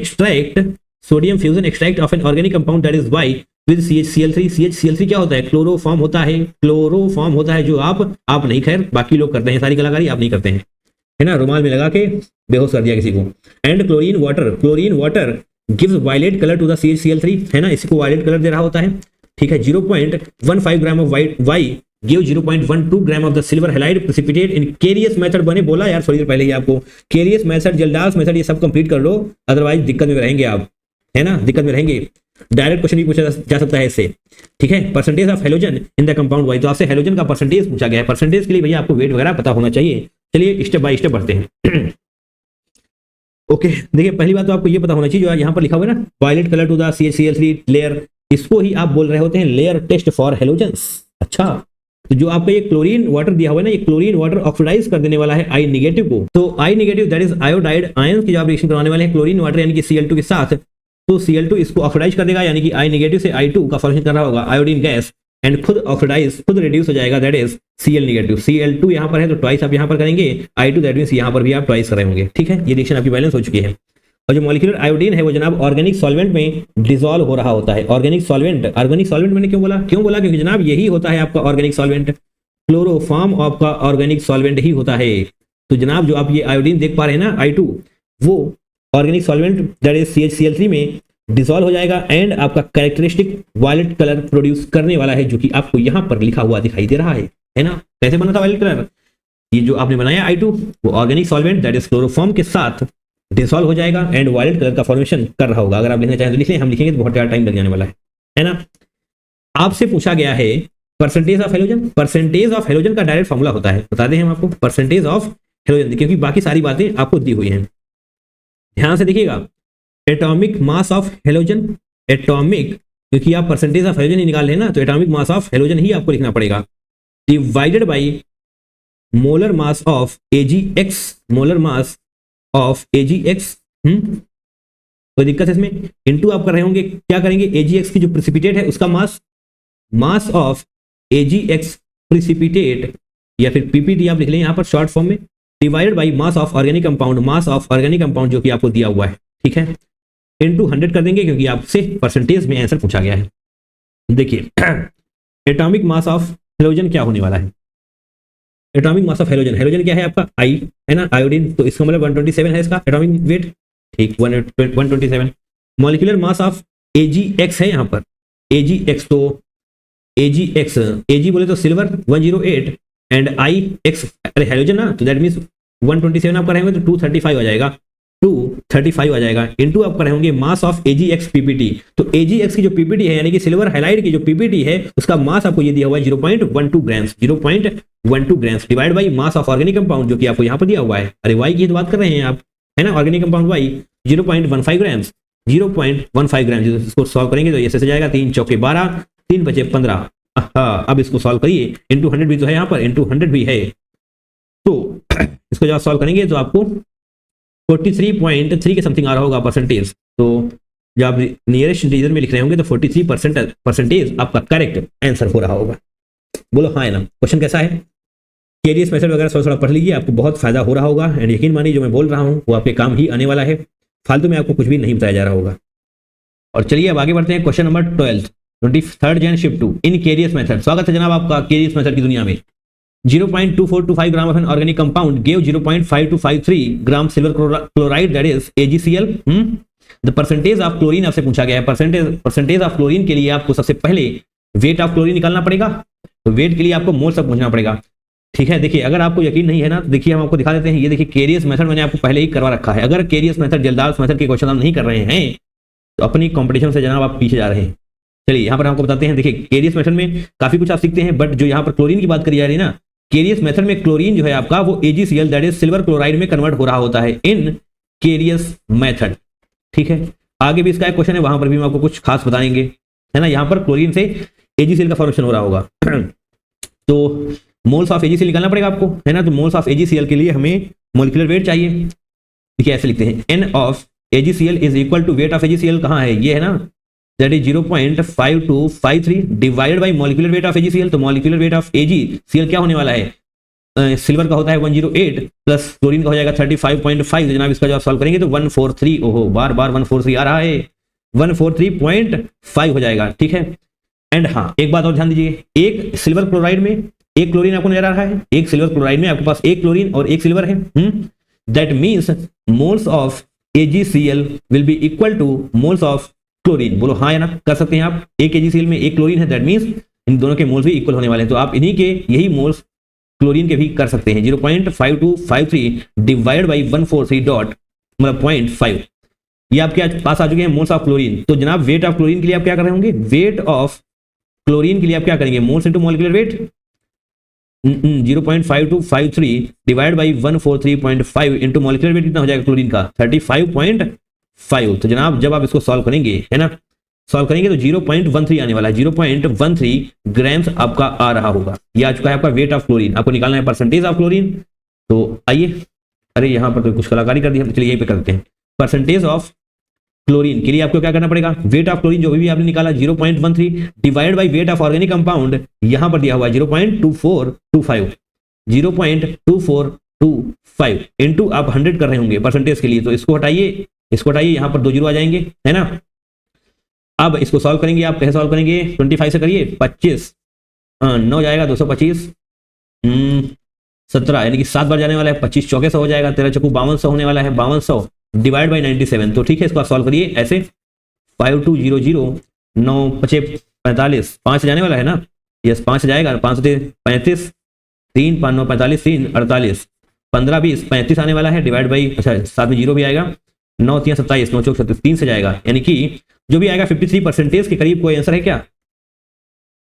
extract of an organic compound that is white with CHCl3। CHCl3 क्या होता है? क्लोरोफॉर्म होता है, जो आप नहीं, खैर बाकी लोग करते हैं सारी कलाकारी, आप नहीं करते हैं, है ना, रुमाल में लगा के बेहोश कर दिया किसी को। And chlorine water gives violet colour to the CHCl3, है ना, इसको वायलेट कलर दे रहा होता है, ठीक है। 0.15 gram of Y give 0.12 gram of the silver halide precipitate in Carius method. बने बोला यार थोड़ी देर पहले ही आपको, केरियस मेथड, जल्दास मेथड, ये सब कंप्लीट कर लो, अदरवाइज दिक्कत में रहेंगे आप, है ना, दिक्कत में रहेंगे। डायरेक्ट क्वेश्चन भी पूछा जा सकता है इससे, ठीक है। Percentage of halogen in the compound Y, तो आपसे हेलोजन का परसेंटेज पूछा गया है। परसेंटेज के लिए भैया आपको वेट वगैरह पता होना चाहिए। चलिए स्टेप बाय स्टेप बढ़ते हैं। ओके देखिए, पहली बात तो आपको ये पता होना चाहिए, जो यहाँ पर लिखा हुआ है ना, violet colour to the CHCl3 layer, इसको ही आप बोल रहे होते हैं लेयर टेस्ट फॉर हेलोजेंस। अच्छा, तो जो आपका ये क्लोरीन वाटर दिया हुआ है ना, ये क्लोरीन वाटर ऑक्सीडाइज कर देने वाला है I नेगेटिव को। तो I negative that is iodide ions की जो आप रिएक्शन करवाने वाले हैं क्लोरीन वाटर यानी कि Cl2 के साथ, तो Cl2 इसको ऑक्सीडाइज कर देगा, यानी कि I नेगेटिव से I2 का फॉर्मेशन कर रहा होगा आयोडीन गैस, एंड खुद रिड्यूस हो जाएगा, that is Cl negative. Cl2 यहाँ पर है तो ट्वाइस आप यहाँ पर करेंगे, I2 दैट मींस यहाँ पर भी आप ट्वाइस कर रहे होंगे, ठीक है। ये रिएक्शन आपकी बैलेंस हो चुकी है। और जो मॉलिक्यूलर आयोडीन है वो जनाब ऑर्गेनिक सॉल्वेंट में डिसॉल्व हो रहा होता है। ऑर्गेनिक सॉल्वेंट मैंने क्यों बोला क्योंकि जनाब यही होता है आपका ऑर्गेनिक सॉल्वेंट, क्लोरोफॉर्म आपका ऑर्गेनिक सॉल्वेंट ही होता है। तो जनाब जो आप ये आयोडीन देख पा रहे हैं ना I2, वो organic solvent that is CHCl3 में डिसॉल्व हो जाएगा एंड आपका कैरेक्टरिस्टिक वायलेट कलर प्रोड्यूस करने वाला है, जो कि आपको यहाँ पर लिखा हुआ दिखाई दे रहा है ना। कैसे बना था वायलेट कलर? ये जो आपने बनाया I2, वो organic solvent that is chloroform के साथ डिसॉल्व हो जाएगा एंड वायलेट कलर का फॉर्मेशन कर रहा होगा। अगर आप लिखना चाहें तो लिख लें, हम लिखेंगे तो बहुत ज़्यादा टाइम लग जाने वाला है ना। आपसे पूछा गया है परसेंटेज ऑफ हेलोजन का डायरेक्ट फॉर्मूला होता है, बता दें हम आपको परसेंटेज ऑफ हेलोजन, क्योंकि बाकी सारी बातें आपको दी हुई हैं। ध्यान से देखिएगा, atomic mass of halogen, atomic, क्योंकि आप परसेंटेज ऑफ हेलोजन ही निकाल लें ना, तो एटॉमिक मास ऑफ हेलोजन ही आपको लिखना पड़ेगा, divided by molar mass of AgX, molar mass of AgX। कोई दिक्कत है इसमें? इनटू आप कर रहे होंगे, क्या करेंगे, AgX की जो प्रेसिपिटेट है उसका मास ऑफ AgX प्रेसिपिटेट, या फिर PPT आप लिख लें यहाँ पर शॉर्ट फॉर्म में, divided by mass of organic compound जो कि आपको दिया हुआ है, ठीक है, इनटू 100 कर देंगे, क्योंकि आपसे परसेंटेज में आंसर पूछा गया है। देखिए एटॉमिक मास ऑफ हेलोजन क्या होने वाला है? एटॉमिक मास ऑफ हेलोजन क्या है आपका? I है ना, आयोडीन, तो इसका मतलब 127 है इसका एटॉमिक वेट, ठीक, 127। मॉलिक्यूलर मास ऑफ AgX है यहाँ पर, AgX, तो AgX, Ag बोले तो सिल्वर 108 एंड IX, अरे हेलोजन ना, तो दैट मींस 127 आप करेंगे तो 235 आ जाएगा, 235 आ जाएगा, इनटू आप कर रहे होंगे मास ऑफ AgX PPT। तो AgX की जो PPT है यानी कि सिल्वर हैलाइड की जो PPT है उसका मास आपको ये दिया हुआ है 0.12 grams, 0.12 grams divide by mass of organic compound जो कि आपको यहाँ पर दिया हुआ है। अरे वाई की तो बात कर रहे हैं आप, है ना, organic compound Y 0.15 grams, 0.15 grams. इसको सॉल्व करेंगे तो ये से जाएगा 3 चौके 12, 3 बचे 15। अब इसको सॉल्व करिए, इंटू 100 भी तो है यहाँ पर, इंटू 100 भी है, तो इसको जब सॉल्व करेंगे तो आपको 43.3 के समथिंग आ रहा होगा परसेंटेज। तो जब आप नियरेस्ट रीजन में लिख रहे होंगे तो 43% परसेंटेज आपका करेक्ट आंसर हो रहा होगा। बोलो हाँ है ना। क्वेश्चन कैसा है? केरियस मेथड वगैरह थोड़ा पढ़ लीजिए, आपको बहुत फायदा हो रहा होगा एंड यकीन मानिए जो मैं बोल रहा हूँ वो आपके काम ही आने वाला है, फालतू में आपको कुछ भी नहीं बताया जा रहा होगा। और चलिए अब आगे बढ़ते हैं, क्वेश्चन नंबर 12, 23 जन शिफ्ट 2 इन केरियस मेथड। स्वागत है जनाब आपका केरियस मेथड की दुनिया में। 0.2425 ग्राम of an organic compound give 0.5253 gram silver chloride that is AgCl। The percentage of chlorine आपसे पूछा गया है। परसेंटेज ऑफ क्लोरीन के लिए आपको सबसे पहले वेट ऑफ क्लोरीन निकालना पड़ेगा, तो वेट के लिए आपको मोल्स तक पहुंचना पड़ेगा। ठीक है, देखिए अगर आपको यकीन नहीं है ना तो देखिए हम आपको दिखा देते हैं। ये देखिए केरियस मेथड मैंने आपको पहले ही करवा रखा है। अगर केरियस मेथड जलदार्स मेथड के क्वेश्चन आप नहीं कर रहे हैं तो अपनी कंपटीशन से जनाब आप पीछे जा रहे हैं। चलिए यहाँ पर आपको बताते हैं। देखिए केरियस मेथड में काफी कुछ आप सीखते हैं, बट जो यहाँ पर क्लोरीन की बात करी जा रही है ना, केरियस मेथड में क्लोरीन जो है आपका वो AgCl that is silver chloride में कन्वर्ट हो रहा होता है इन केरियस मेथड। ठीक है, आगे भी इसका एक क्वेश्चन है, वहां पर भी हम आपको कुछ खास बताएंगे, है ना। यहाँ पर क्लोरीन से AgCl का फॉर्मेशन हो रहा होगा तो मोल्स ऑफ AgCl निकालना पड़ेगा आपको, है ना। तो मोल्स ऑफ AgCl के लिए हमें मोलिकुलर वेट चाहिए। देखिए ऐसे लिखते हैं, N of AgCl is equal to weight of AgCl कहाँ है, ये है ना, that is 0.5253 divided by molecular weight of AgCl। तो मॉलिक्यूलर वेट ऑफ AgCl क्या होने वाला है, सिल्वर का होता है 108 प्लस क्लोरीन का हो जाएगा 35.5। जनाब इसका जब सॉल्व करेंगे तो 143, ओहो बार बार 143 आ रहा है, 143.5 हो जाएगा। ठीक है, एंड हाँ एक बात और ध्यान दीजिए, एक सिल्वर क्लोराइड में एक क्लोरीन आपको नजर आ रहा है, एक सिल्वर क्लोराइड में आपके पास एक क्लोरीन और एक सिल्वर है। That means moles of AgCl will be equal to moles of chlorine. बोलो हाँ या ना, कर सकते हैं आप। एक AgCl में एक क्लोरीन है, दैट मीन्स इन दोनों के मोल्स भी इक्वल होने वाले हैं। तो आप इन्हीं के यही मोल्स क्लोरीन के भी कर सकते हैं। 0.5253 डिवाइड बाई 143 डॉट मतलब 0.5, ये आपके पास आ चुके हैं मोल्स ऑफ क्लोरीन। तो जनाब वेट ऑफ क्लोरीन के लिए आप क्या कर रहे होंगे, वेट ऑफ क्लोरीन के लिए आप क्या करेंगे, moles into molecular weight 0.5253 divide by 143.5 into molecular weight कितना हो जाएगा क्लोरीन का 35.5। तो जनाब जब आप इसको सॉल्व करेंगे, है ना, सॉल्व करेंगे तो 0.13 आने वाला है, 0.13 ग्राम्स आपका आ रहा होगा। ये आ चुका है आपका वेट ऑफ क्लोरीन। आपको निकालना है परसेंटेज ऑफ क्लोरीन। तो आइए, अरे यहाँ पर तो कुछ कलाकारी कर दी हम, चलिए यहीं पे करते हैं। परसेंटेज ऑफ क्लोरीन के लिए आपको क्या करना पड़ेगा, वेट ऑफ क्लोरीन जो भी आपने निकाला 0.13 divide by weight of organic compound, यहां पर दिया हुआ है 0.2425, 0.2425 इंटू आप 100 कर रहे होंगे परसेंटेज के लिए। तो इसको हटाइए, इसको हटाइए, यहां पर 2 जीरो आ जाएंगे, है ना। अब इसको सॉल्व करेंगे, आप कैसे सॉल्व करेंगे, 25 से करिए, 25 9 जाएगा 225 17 यानी कि 7 बार जाने वाला है, 25 चौके 100 हो जाएगा, 13 चौकू 5200 होने वाला है, 5200 डिवाइड बाई 97। तो ठीक है, इसको आप सॉल्व करिए ऐसे 5200 9 5 45 5 जाने वाला है ना, यस 5 जाएगा, 5 से 35 3 5 9 45 3 48 15 20 35 आने वाला है, डिवाइड बाई अच्छा साथ में जीरो भी आएगा, 9 3 27 9 चौक 3 से जाएगा, यानी कि जो भी आएगा 53% के करीब कोई आंसर है क्या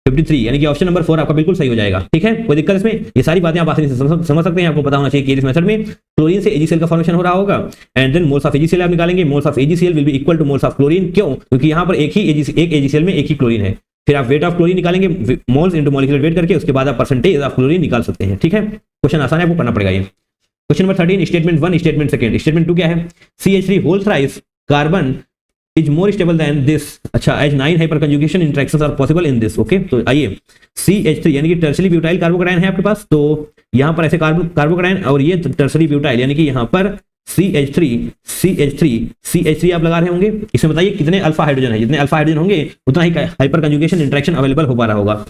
53, यानी कि ऑप्शन नंबर 4 आपका बिल्कुल सही हो जाएगा। ठीक है, कोई दिक्कत इसमें, ये सारी बातें आप आसानी से समझ सकते हैं। आपको पता होना चाहिए कि इस मेथड में क्लोरीन से AgCl का फॉर्मेशन हो रहा होगा and then moles of AgCl आप निकालेंगे। Moles of AgCl will be equal to moles of chlorine, क्यों, क्योंकि यहाँ पर एक AgCl में एक ही क्लोरीन है। फिर आप वेट ऑफ क्लोरीन निकालेंगे, मोल्स इंटू मॉलिक्यूलर वेट करके, उसके बाद आप परसेंटेज ऑफ क्लोरीन निकाल सकते हैं। ठीक है, क्वेश्चन आसान है, आपको करना पड़ेगा ये। Question number 13, statement 1 statement second. Statement 2 क्या है, CH3 whole thrice carbon is more stable than this, अच्छा as 9 hyperconjugation interactions are possible in this. Okay, तो आइए CH3 यानी कि टर्सरी ब्यूटाइल कार्बोकैटायन है आपके पास, तो यहाँ पर ऐसे कार्बोकैटायन और ये टर्सरी ब्यूटाइल यानी कि यहाँ पर CH3 आप लगा रहे होंगे। इसमें बताइए कितने अल्फा हाइड्रोजन है, जितने अल्फा हाइड्रोजन होंगे उतना ही हाइपर कंजुगेशन इंटरेक्शन अवेलेबल हो पा रहा होगा।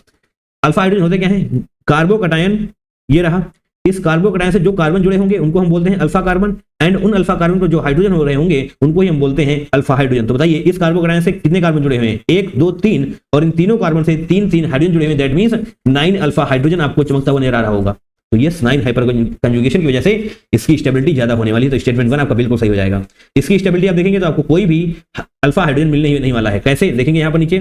अल्फा हाइड्रोजन होते क्या है, कार्बोकैटायन, ये रहा, इस कार्बोकैटायन से जो कार्बन जुड़े होंगे उनको हम बोलते हैं अल्फा कार्बन, एंड उन अल्फा कार्बन को जो हाइड्रोजन हो रहे होंगे उनको ही हम बोलते हैं अल्फा हाइड्रोजन। तो बताइए इस कार्बोकैटायन से कितने कार्बन जुड़े हुए हैं, 1 2 3, और इन तीनों कार्बन से 3 हाइड्रोजन जुड़े हुए हैं, दैट मींस 9 अल्फा हाइड्रोजन आपको चमकता हुआ नजर आ रहा होगा। तो ये 9 हाइपर कंजुगेशन की वजह से इसकी स्टेबिलिटी ज्यादा होने वाली है। तो स्टेटमेंट 1 आपका बिल्कुल सही हो जाएगा। इसकी स्टेबिलिटी आप देखेंगे तो आपको कोई भी अल्फा हाइड्रोजन मिलने नहीं वाला है। कैसे देखेंगे, यहाँ पर नीचे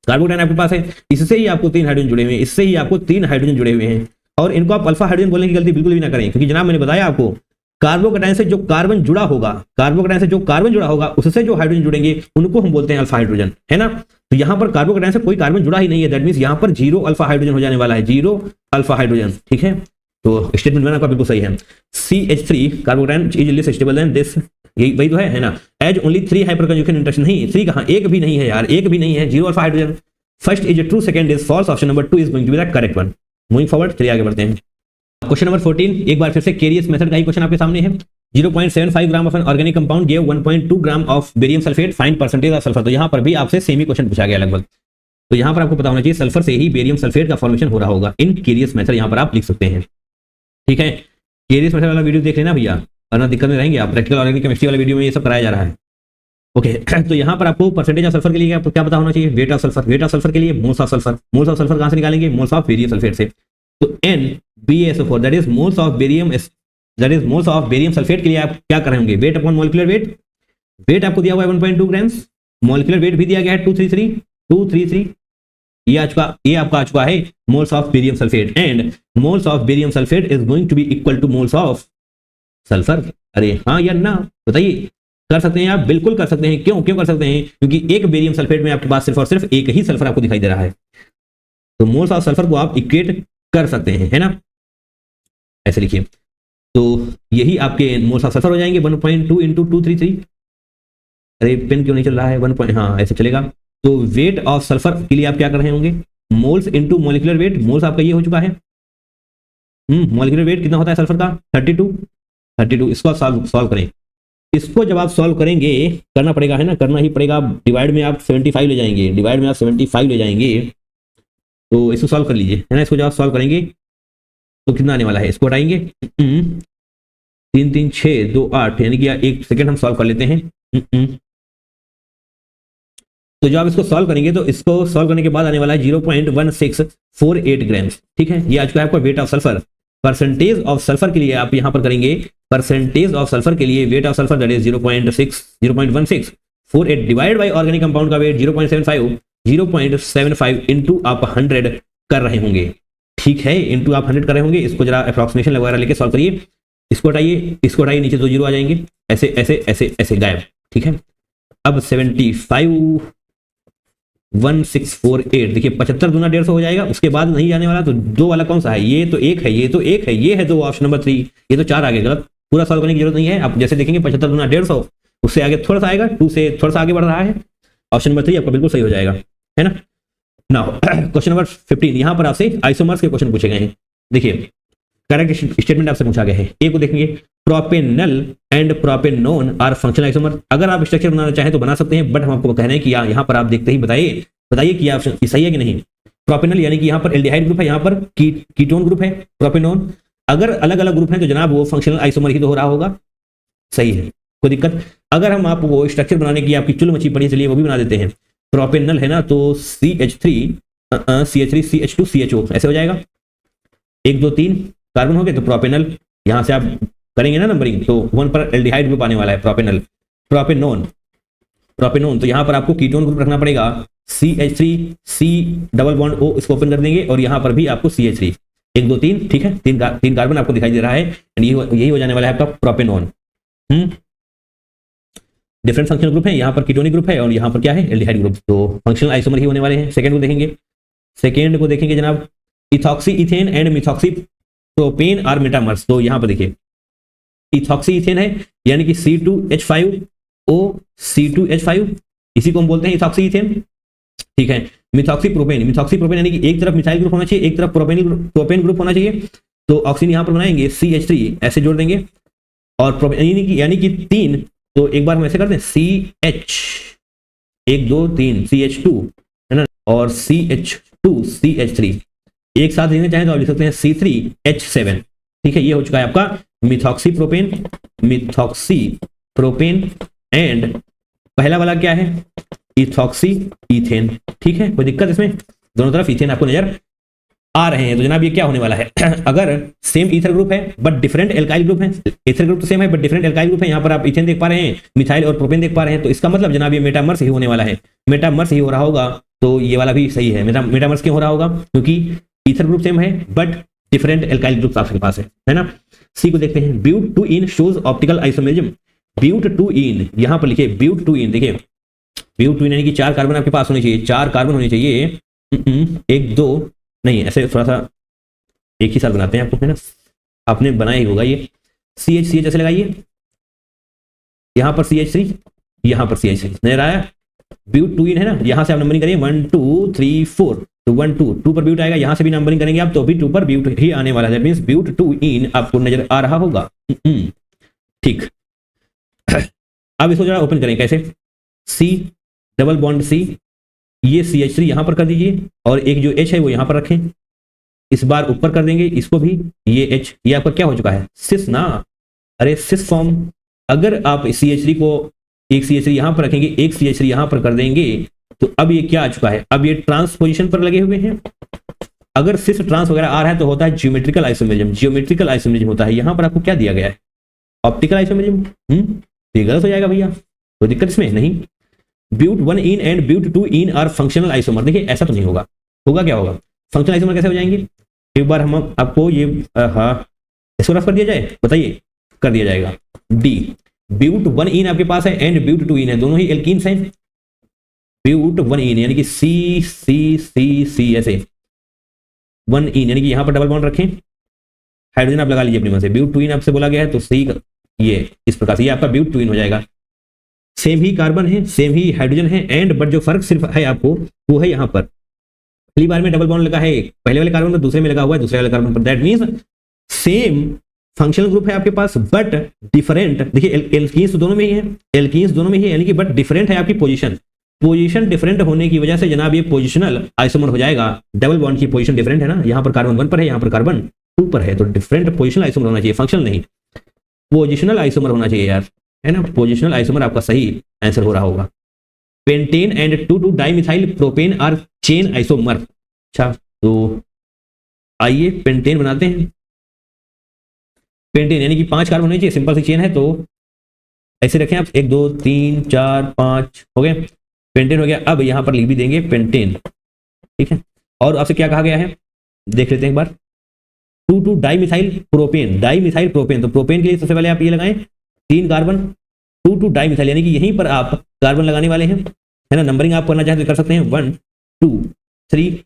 कार्बोकैटायन आपके पास है, इससे ही आपको 3 हाइड्रोजन जुड़े हुए हैं, इससे ही आपको 3 हाइड्रोजन जुड़े हुए हैं, और इनको आप अल्फा हाइड्रोजन बोलने की गलती बिल्कुल भी ना करें, क्योंकि जनाब मैंने बताया आपको कार्बोकैटायन से जो कार्बन जुड़ा होगा, कार्बोकैटायन से जो कार्बन जुड़ा होगा उससे जो हाइड्रोजन जुड़ेंगे उनको हम बोलते हैं अल्फा हाइड्रोजन, है ना। तो यहाँ पर कार्बोकैटायन से कोई कार्बन जुड़ा ही नहीं है, दैट मींस यहाँ पर 0 अल्फा हाइड्रोजन हो जाने वाला है, 0 अल्फा हाइड्रोजन। ठीक है, तो स्टेटमेंट 1 आपका बिल्कुल सही है। CH3 carbocation is less stable than this, यही वही तो है ना, as only 3 hyperconjugation interaction, नहीं 3 कहां, एक भी नहीं है यार, एक भी नहीं है, 0 alpha hydrogen. First is true, second is false, option number 2 is going to be the correct one. Moving forward, चलिए आगे बढ़ते हैं। क्वेश्चन नंबर 14, एक बार फिर से केरियस मेथड का ही क्वेश्चन आपके सामने है। 0.75 ग्राम of an organic compound give 1.2 gram of barium sulphate, find percentage of sulphur. तो यहाँ पर भी आपसे सेम ही क्वेश्चन पूछा गया लगभग। तो यहाँ पर आपको पता होना चाहिए सल्फर से ही बेरियम सल्फेट का फॉर्मेशन हो रहा होगा इन केरियस मेथड, यहाँ पर आप लिख सकते हैं। ठीक है, केरियस मेथड वाला वीडियो देख लेना भैया, वरना दिक्कत में रहेंगे आप। प्रैक्टिकल ऑर्गेनिक केमिस्ट्री वाले वीडियो में ये सब कराया जा रहा है। ओके, तो यहाँ पर आपको परसेंटेज ऑफ सल्फर के लिए क्या पता होना चाहिए, weight of sulphur, weight of sulphur के लिए moles of sulphur, moles of sulphur कहाँ से निकालेंगे, मोल्स ऑफ बेरियम सल्फेट से। तो N BaSO4 that is moles of barium, that is moles of barium sulphate के लिए आप क्या कर रहे होंगे, weight upon molecular weight, weight आपको दिया हुआ है 1.2 ग्राम्स, मॉलिक्यूलर वेट भी दिया गया है 233, ये आपका आ चुका है moles of barium sulphate, and moles of barium sulphate is going to be equal to moles of sulphur. अरे हाँ या ना बताइए, कर सकते हैं आप, बिल्कुल कर सकते हैं। क्यों कर सकते हैं, क्योंकि एक बेरियम सल्फेट में आपके पास सिर्फ और सिर्फ एक ही सल्फर आपको दिखाई दे रहा है, तो मोल्स ऑफ सल्फर को आप इक्वेट कर सकते हैं, है ना, ऐसे लिखिए। तो यही आपके मोल्स ऑफ सल्फर हो जाएंगे 1.2 इंटू 233। अरे पेन क्यों नहीं चल रहा है, 1 हाँ ऐसे चलेगा। तो वेट ऑफ सल्फर के लिए आप क्या कर रहे होंगे, moles into molecular weight, moles आपका ये हो चुका है, मॉलिक्यूलर वेट कितना होता है सल्फर का 32। इसको आप सॉल्व करें, इसको जब आप सॉल्व करेंगे, करना पड़ेगा, है ना, करना ही पड़ेगा। डिवाइड में आप 75 ले जाएंगे, तो इसको सॉल्व कर लीजिए, है ना। इसको जब आप सॉल्व करेंगे तो कितना आने वाला है, इसको हटाएंगे 3 3 6 2 8, यानी कि 1 सेकेंड हम सॉल्व कर लेते हैं। तो जब आप इसको सॉल्व करेंगे तो इसको सॉल्व करने के बाद आने वाला है 0.1648 ग्राम्स, ठीक है। ये आ चुका है आपका weight of sulphur. Percentage of sulphur के लिए आप यहां पर करेंगे, परसेंटेज ऑफ सल्फर के लिए weight of sulphur that is 0.1648 divide by organic compound का वेट 0.75 इंटू आप 100 कर रहे होंगे, ठीक है, इंटू आप 100 कर रहे होंगे। इसको जरा अप्रॉक्सीमेशन वगैरह लेके सॉल्व करिए, इसको हटाइए, नीचे 2 जीरो आ जाएंगे, ऐसे ऐसे ऐसे ऐसे गायब, ठीक है। अब 75,1648 देखिए 75 दूना 150 हो जाएगा, उसके बाद नहीं जाने वाला। तो 2 वाला कौन सा है, ये तो 1 है, ये तो 1 है, ये है 2, ऑप्शन नंबर 3। ये तो 4 आगे गलत, पूरा सॉल्व करने की जरूरत नहीं है। आप जैसे देखेंगे 75 दूना 150, उससे आगे थोड़ा सा आएगा, 2 से थोड़ा सा आगे बढ़ रहा है, ऑप्शन नंबर 3 आपका बिल्कुल सही हो जाएगा, है ना। नाउ क्वेश्चन नंबर 15, यहां पर आपसे आइसोमर्स के क्वेश्चन पूछे गए हैं। देखिए करेक्ट स्टेटमेंट आपसे पूछा गया है, ए को देखेंगे, propanal and propanone are functional isomer. अगर आप स्ट्रक्चर बनाना चाहें तो बना सकते हैं, बट हम आपको कह रहे हैं कि यहाँ पर आप देखते ही बताइए कि ऑप्शन सही है कि नहीं। प्रोपेनल यानी कि यहाँ पर एल्डिहाइड ग्रुप है, यहाँ पर कीटोन ग्रुप है। प्रोपेनोन अगर अलग अलग ग्रुप हैं तो जनाब वो फंक्शनल आइसोमर ही तो हो रहा होगा, सही है, कोई दिक्कत। अगर हम आपको स्ट्रक्चर बनाने की आपकी चुल मची पड़ी, चलिए वो भी बना देते हैं। प्रोपेनल है ना, तो CH3 CH2 CHO ऐसे हो जाएगा, 1 2 3 कार्बन हो गए, तो प्रोपेनल। यहां से आप करेंगे ना नंबरिंग, तो 1 पर एल्डिहाइड ग्रुप आने वाला है, प्रोपेनल। प्रोपेनोन तो यहां पर आपको कीटोन ग्रुप रखना पड़ेगा, CH3 C double bond O, इसको ओपन कर देंगे, और यहां पर भी आपको CH3 1 2 3, ठीक है, 3 कार्बन आपको दिखाई दे रहा है, यही हो जाने वाला है आपका प्रोपेनोन। डिफरेंट फंक्शनल ग्रुप है, यहाँ पर कीटोनिक ग्रुप है और यहाँ पर क्या है, एल्डिहाइड ग्रुप, तो फंक्शनल आइसोमर ही होने वाले हैं। सेकंड को देखेंगे जनाब, ethoxy ethane and methoxy propane are metamers. तो यहाँ पर देखिए इथॉक्सी इथेन है, यानी कि C2H5O C2H5, इसी को हम बोलते हैं इथॉक्सी इथेन, ठीक है। मिथॉक्सी प्रोपेन यानी कि एक तरफ मिथाइल ग्रुप होना चाहिए, एक तरफ प्रोपेन ग्रुप होना चाहिए, तो ऑक्सीजन यहाँ पर बनाएंगे CH3 ऐसे जोड़ देंगे, और यानी कि 3, तो एक बार हम ऐसे करते हैं CH 1 2 3 CH2, है ना, और CH2 CH3 एक साथ लेना चाहें तो आप लिख सकते हैं C3H7, ठीक है। ये हो चुका है आपका मिथॉक्सी प्रोपेन एंड पहला वाला क्या है, इथॉक्सी इथेन, ठीक है, कोई दिक्कत इसमें, दोनों तरफ इथेन आपको नजर आ रहे हैं। तो जनाब ये क्या होने वाला है, अगर सेम ईथर ग्रुप है बट डिफरेंट एल्काइल ग्रुप है, ईथर ग्रुप तो सेम है बट डिफरेंट एल्काइल ग्रुप है, यहाँ पर आप इथेन देख पा रहे हैं, मिथाइल और प्रोपेन देख पा रहे हैं, तो इसका मतलब जनाब ये मेटामर्स ही होने वाला है, मेटामर्स ही हो रहा होगा। तो ये वाला भी सही है, मेटामर्स क्यों हो रहा होगा, क्योंकि ईथर ग्रुप सेम है बट डिफरेंट एल्काइल ग्रुप आपके पास है ना। सी को देखते हैं, but two ene shows optical isomerism. But two ene, यहां पर लिखिए ब्यूट टू इन, देखिए ब्यूट टू इन यानी कि 4 कार्बन आपके पास होने चाहिए, 4 कार्बन होने चाहिए, 1 2 नहीं, ऐसे थोड़ा सा एक ही साथ बनाते हैं आपको, है ना, आपने बनाया ही होगा ये। CH ऐसे लगाइए, यहां पर CH3, यहां पर CH3 नजर आया। ब्यूट टू इन है ना, यहां से आप नंबरिंग करिए 1 2 3 4, तो 1 2 पर ब्यूट आएगा, यहां से भी नंबरिंग करेंगे आप तो भी 2 पर ब्यूट ही आने वाला है, दैट मींस ब्यूट टू इन आपको नजर आ रहा होगा, ठीक। अब इसको जरा ओपन करें, कैसे, C डबल बॉन्ड C, ये CH3 यहां पर कर दीजिए, और एक जो H है वो यहां पर रखें, इस बार ऊपर कर देंगे इसको भी, ये H, ये आपका क्या हो चुका है, सिस ना, अरे सिस फॉर्म। अगर आप CH3 को, एक CH3 यहां पर रखेंगे, एक CH3 यहां पर कर देंगे, तो अब ये क्या आ चुका है, अब ये ट्रांसपोजिशन पर लगे हुए हैं, अगर सिस ट्रांस वगैरह आ रहा है तो होता है ज्योमेट्रिकल आइसोमेरिज्म, ज्योमेट्रिकल आइसोमेरिज्म होता है। यहां पर आपको क्या दिया गया है, ऑप्टिकल आइसोमेरिज्म। ये गलत हो जाएगा भैया, कोई दिक्कत इसमें नहीं। But 1 yne and but 2 yne are functional isomer. देखिए ऐसा तो नहीं होगा, होगा क्या होगा, फंक्शनल आइसोमर कैसे हो जाएंगे, एक बार हम आपको ये हाँ इसको रफ कर दिया जाए, बताइए, कर दिया जाएगा। डी, ब्यूट 1 इन आपके पास है एंड ब्यूट 2 इन है, दोनों ही एल्कीन्स हैं। ब्यूट 1 इन यानी कि सी सी सी सी ऐसे 1 इन यानी कि यहां पर डबल बॉन्ड रखें, हाइड्रोजन आप लगा लीजिए अपने मन से। ब्यूट 2 इन आपसे बोला गया है तो सी ये इस प्रकार से ये आपका ब्यूट 2 इन हो जाएगा। सेम ही कार्बन है, सेम ही हाइड्रोजन है, एंड बट जो फर्क सिर्फ है आपको वो है यहाँ पर पहली बार में डबल बॉन्ड लगा है पहले वाले कार्बन पर, दूसरे में लगा हुआ है दूसरे वाले कार्बन पर। That means same functional group है आपके पास बट डिफरेंट। देखिए एल्कीन्स दोनों में ही है, एल्कीन्स दोनों में ही है, यानी कि बट डिफरेंट है आपकी पोजीशन। पोजीशन डिफरेंट होने की वजह से जनाब ये पोजिशनल आइसोमर हो जाएगा। डबल बॉन्ड की पोजीशन डिफरेंट है ना, यहाँ पर कार्बन 1 पर है, यहाँ पर कार्बन 2 पर है, तो डिफरेंट पोजिशनल आइसोमर होना चाहिए, फंक्शनल नहीं, पोजिशनल आइसोमर होना चाहिए यार, है ना। पोजिशनल आइसोमर आपका सही आंसर हो रहा होगा। Pentane and 2,2 dimethyl propane are chain isomer. अच्छा तो आइए पेंटेन बनाते हैं। पेंटेन यानी कि 5 कार्बन होने चाहिए, सिंपल सी चेन है तो ऐसे रखें आप, 1 2 3 4 5 हो गए, पेंटेन हो गया। अब यहां पर लिख भी देंगे पेंटेन, ठीक है। और आपसे क्या कहा गया है देख लेते हैं एक बार। 2,2 डाइमिथाइल प्रोपेन, डाइमिथाइल प्रोपेन, तो प्रोपेन के लिए सबसे पहले आप ये लगाएं 3 कार्बन, 2,2 डाइमिथाइल यानी कि यहीं पर आप कार्बन लगाने वाले हैं, है ना। नंबरिंग आप करना चाहें तो कर सकते हैं 1 2 3,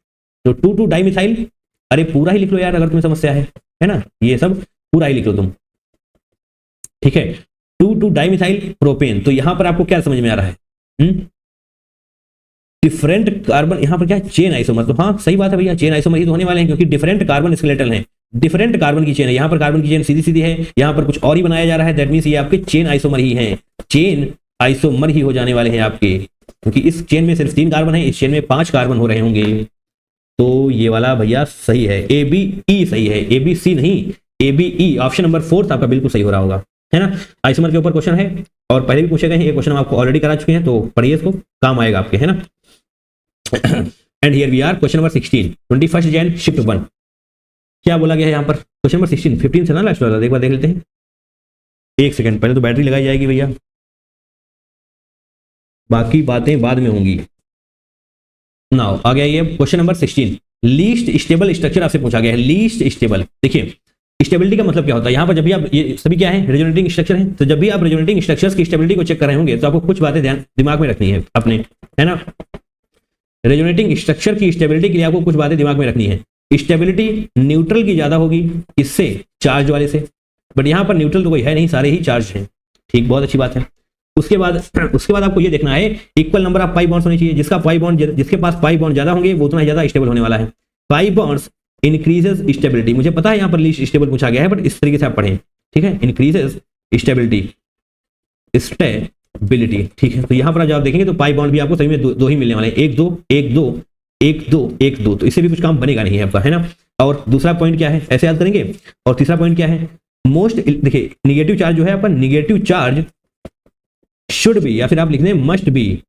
तो 2,2 डाइमिथाइल, अरे पूरा ही लिख लो यार अगर तुम्हें समस्या है ना, ये सब पूरा ही लिख लो तुम, ठीक है। 2,2 डाइमिथाइल प्रोपेन, तो यहां पर आपको क्या समझ में आ रहा है, डिफरेंट कार्बन, यहां पर क्या है चेन आइसोमर, तो हाँ सही बात है भैया, चेन आइसोमर ही तो होने वाले हैं क्योंकि डिफरेंट कार्बन स्केलेटल हैं, डिफरेंट कार्बन की चेन है। यहां पर कार्बन की चेन सीधी सीधी है, यहां पर कुछ और ही बनाया जा रहा है, दैट मींस ये आपके चेन आइसोमर ही हैं, चेन आइसोमर ही हो जाने वाले हैं आपके, क्योंकि इस चेन में सिर्फ 3 कार्बन है, इस चेन में 5 कार्बन हो रहे होंगे, तो ये वाला भैया सही है, ए बी ई सही है, ए बी सी नहीं, A B E, option number 4 आपका बिल्कुल सही हो रहा होगा, है ना। आइसोमर के ऊपर क्वेश्चन है और पहले भी पूछे गए हैं, ये क्वेश्चन हम आपको ऑलरेडी करा चुके हैं, तो पढ़िए इसको, काम आएगा आपके, है ना। And here we are question number 16, 21 Jan shift 1, क्या बोला गया है यहाँ पर, क्वेश्चन नंबर 16, 15 से ना लास्ट वाला, एक बार देख लेते हैं, एक सेकंड, पहले तो बैटरी लगाई जाएगी भैया, बाकी बातें बाद में होंगी। नाउ आ गया ये question number 16, least stable structure आपसे पूछा गया है, लीस्ट स्टेबल। देखिए स्टेबिलिटी का मतलब क्या होता है, यहाँ पर जब भी आप, ये सभी क्या है रेजोनेटिंग स्ट्रक्चर है, तो जब भी आप रेजोनेटिंग स्ट्रक्चर्स की स्टेबिलिटी को चेक कर रहे होंगे तो आपको कुछ बातें ध्यान दिमाग में रखनी है अपने, है ना। रेजोनेटिंग स्ट्रक्चर की स्टेबिलिटी के लिए आपको कुछ बातें दिमाग में रखनी है। स्टेबिलिटी न्यूट्रल की ज्यादा होगी इससे, चार्ज वाले से, बट यहाँ पर न्यूट्रल तो कोई है नहीं, सारे ही चार्ज हैं, ठीक, बहुत अच्छी बात है। उसके बाद आपको ये देखना है equal number of pi bonds होने चाहिए, जिसके पास पाई बॉन्ड ज्यादा होंगे वो उतना ज्यादा स्टेबल होने वाला है। पाई बॉन्ड्स इंक्रीजेस स्टेबिलिटी, मुझे पता है यहाँ पर लीस्ट स्टेबल पूछा गया है, बट इस तरीके से आप पढ़ें, ठीक है, इंक्रीजेस स्टेबिलिटी, ठीक है। तो यहाँ पर जब देखेंगे तो पाई बॉन्ड भी आपको सही में दो ही मिलने वाले हैं, 1 2 1 2 1 2 1 2, तो इससे भी कुछ काम बनेगा नहीं है आपका, है ना। और दूसरा पॉइंट क्या है, ऐसे याद करेंगे। और तीसरा पॉइंट क्या है, मोस्ट, देखिए निगेटिव चार्ज जो है आपका, निगेटिव चार्ज शुड बी, या फिर आप लिख दें must be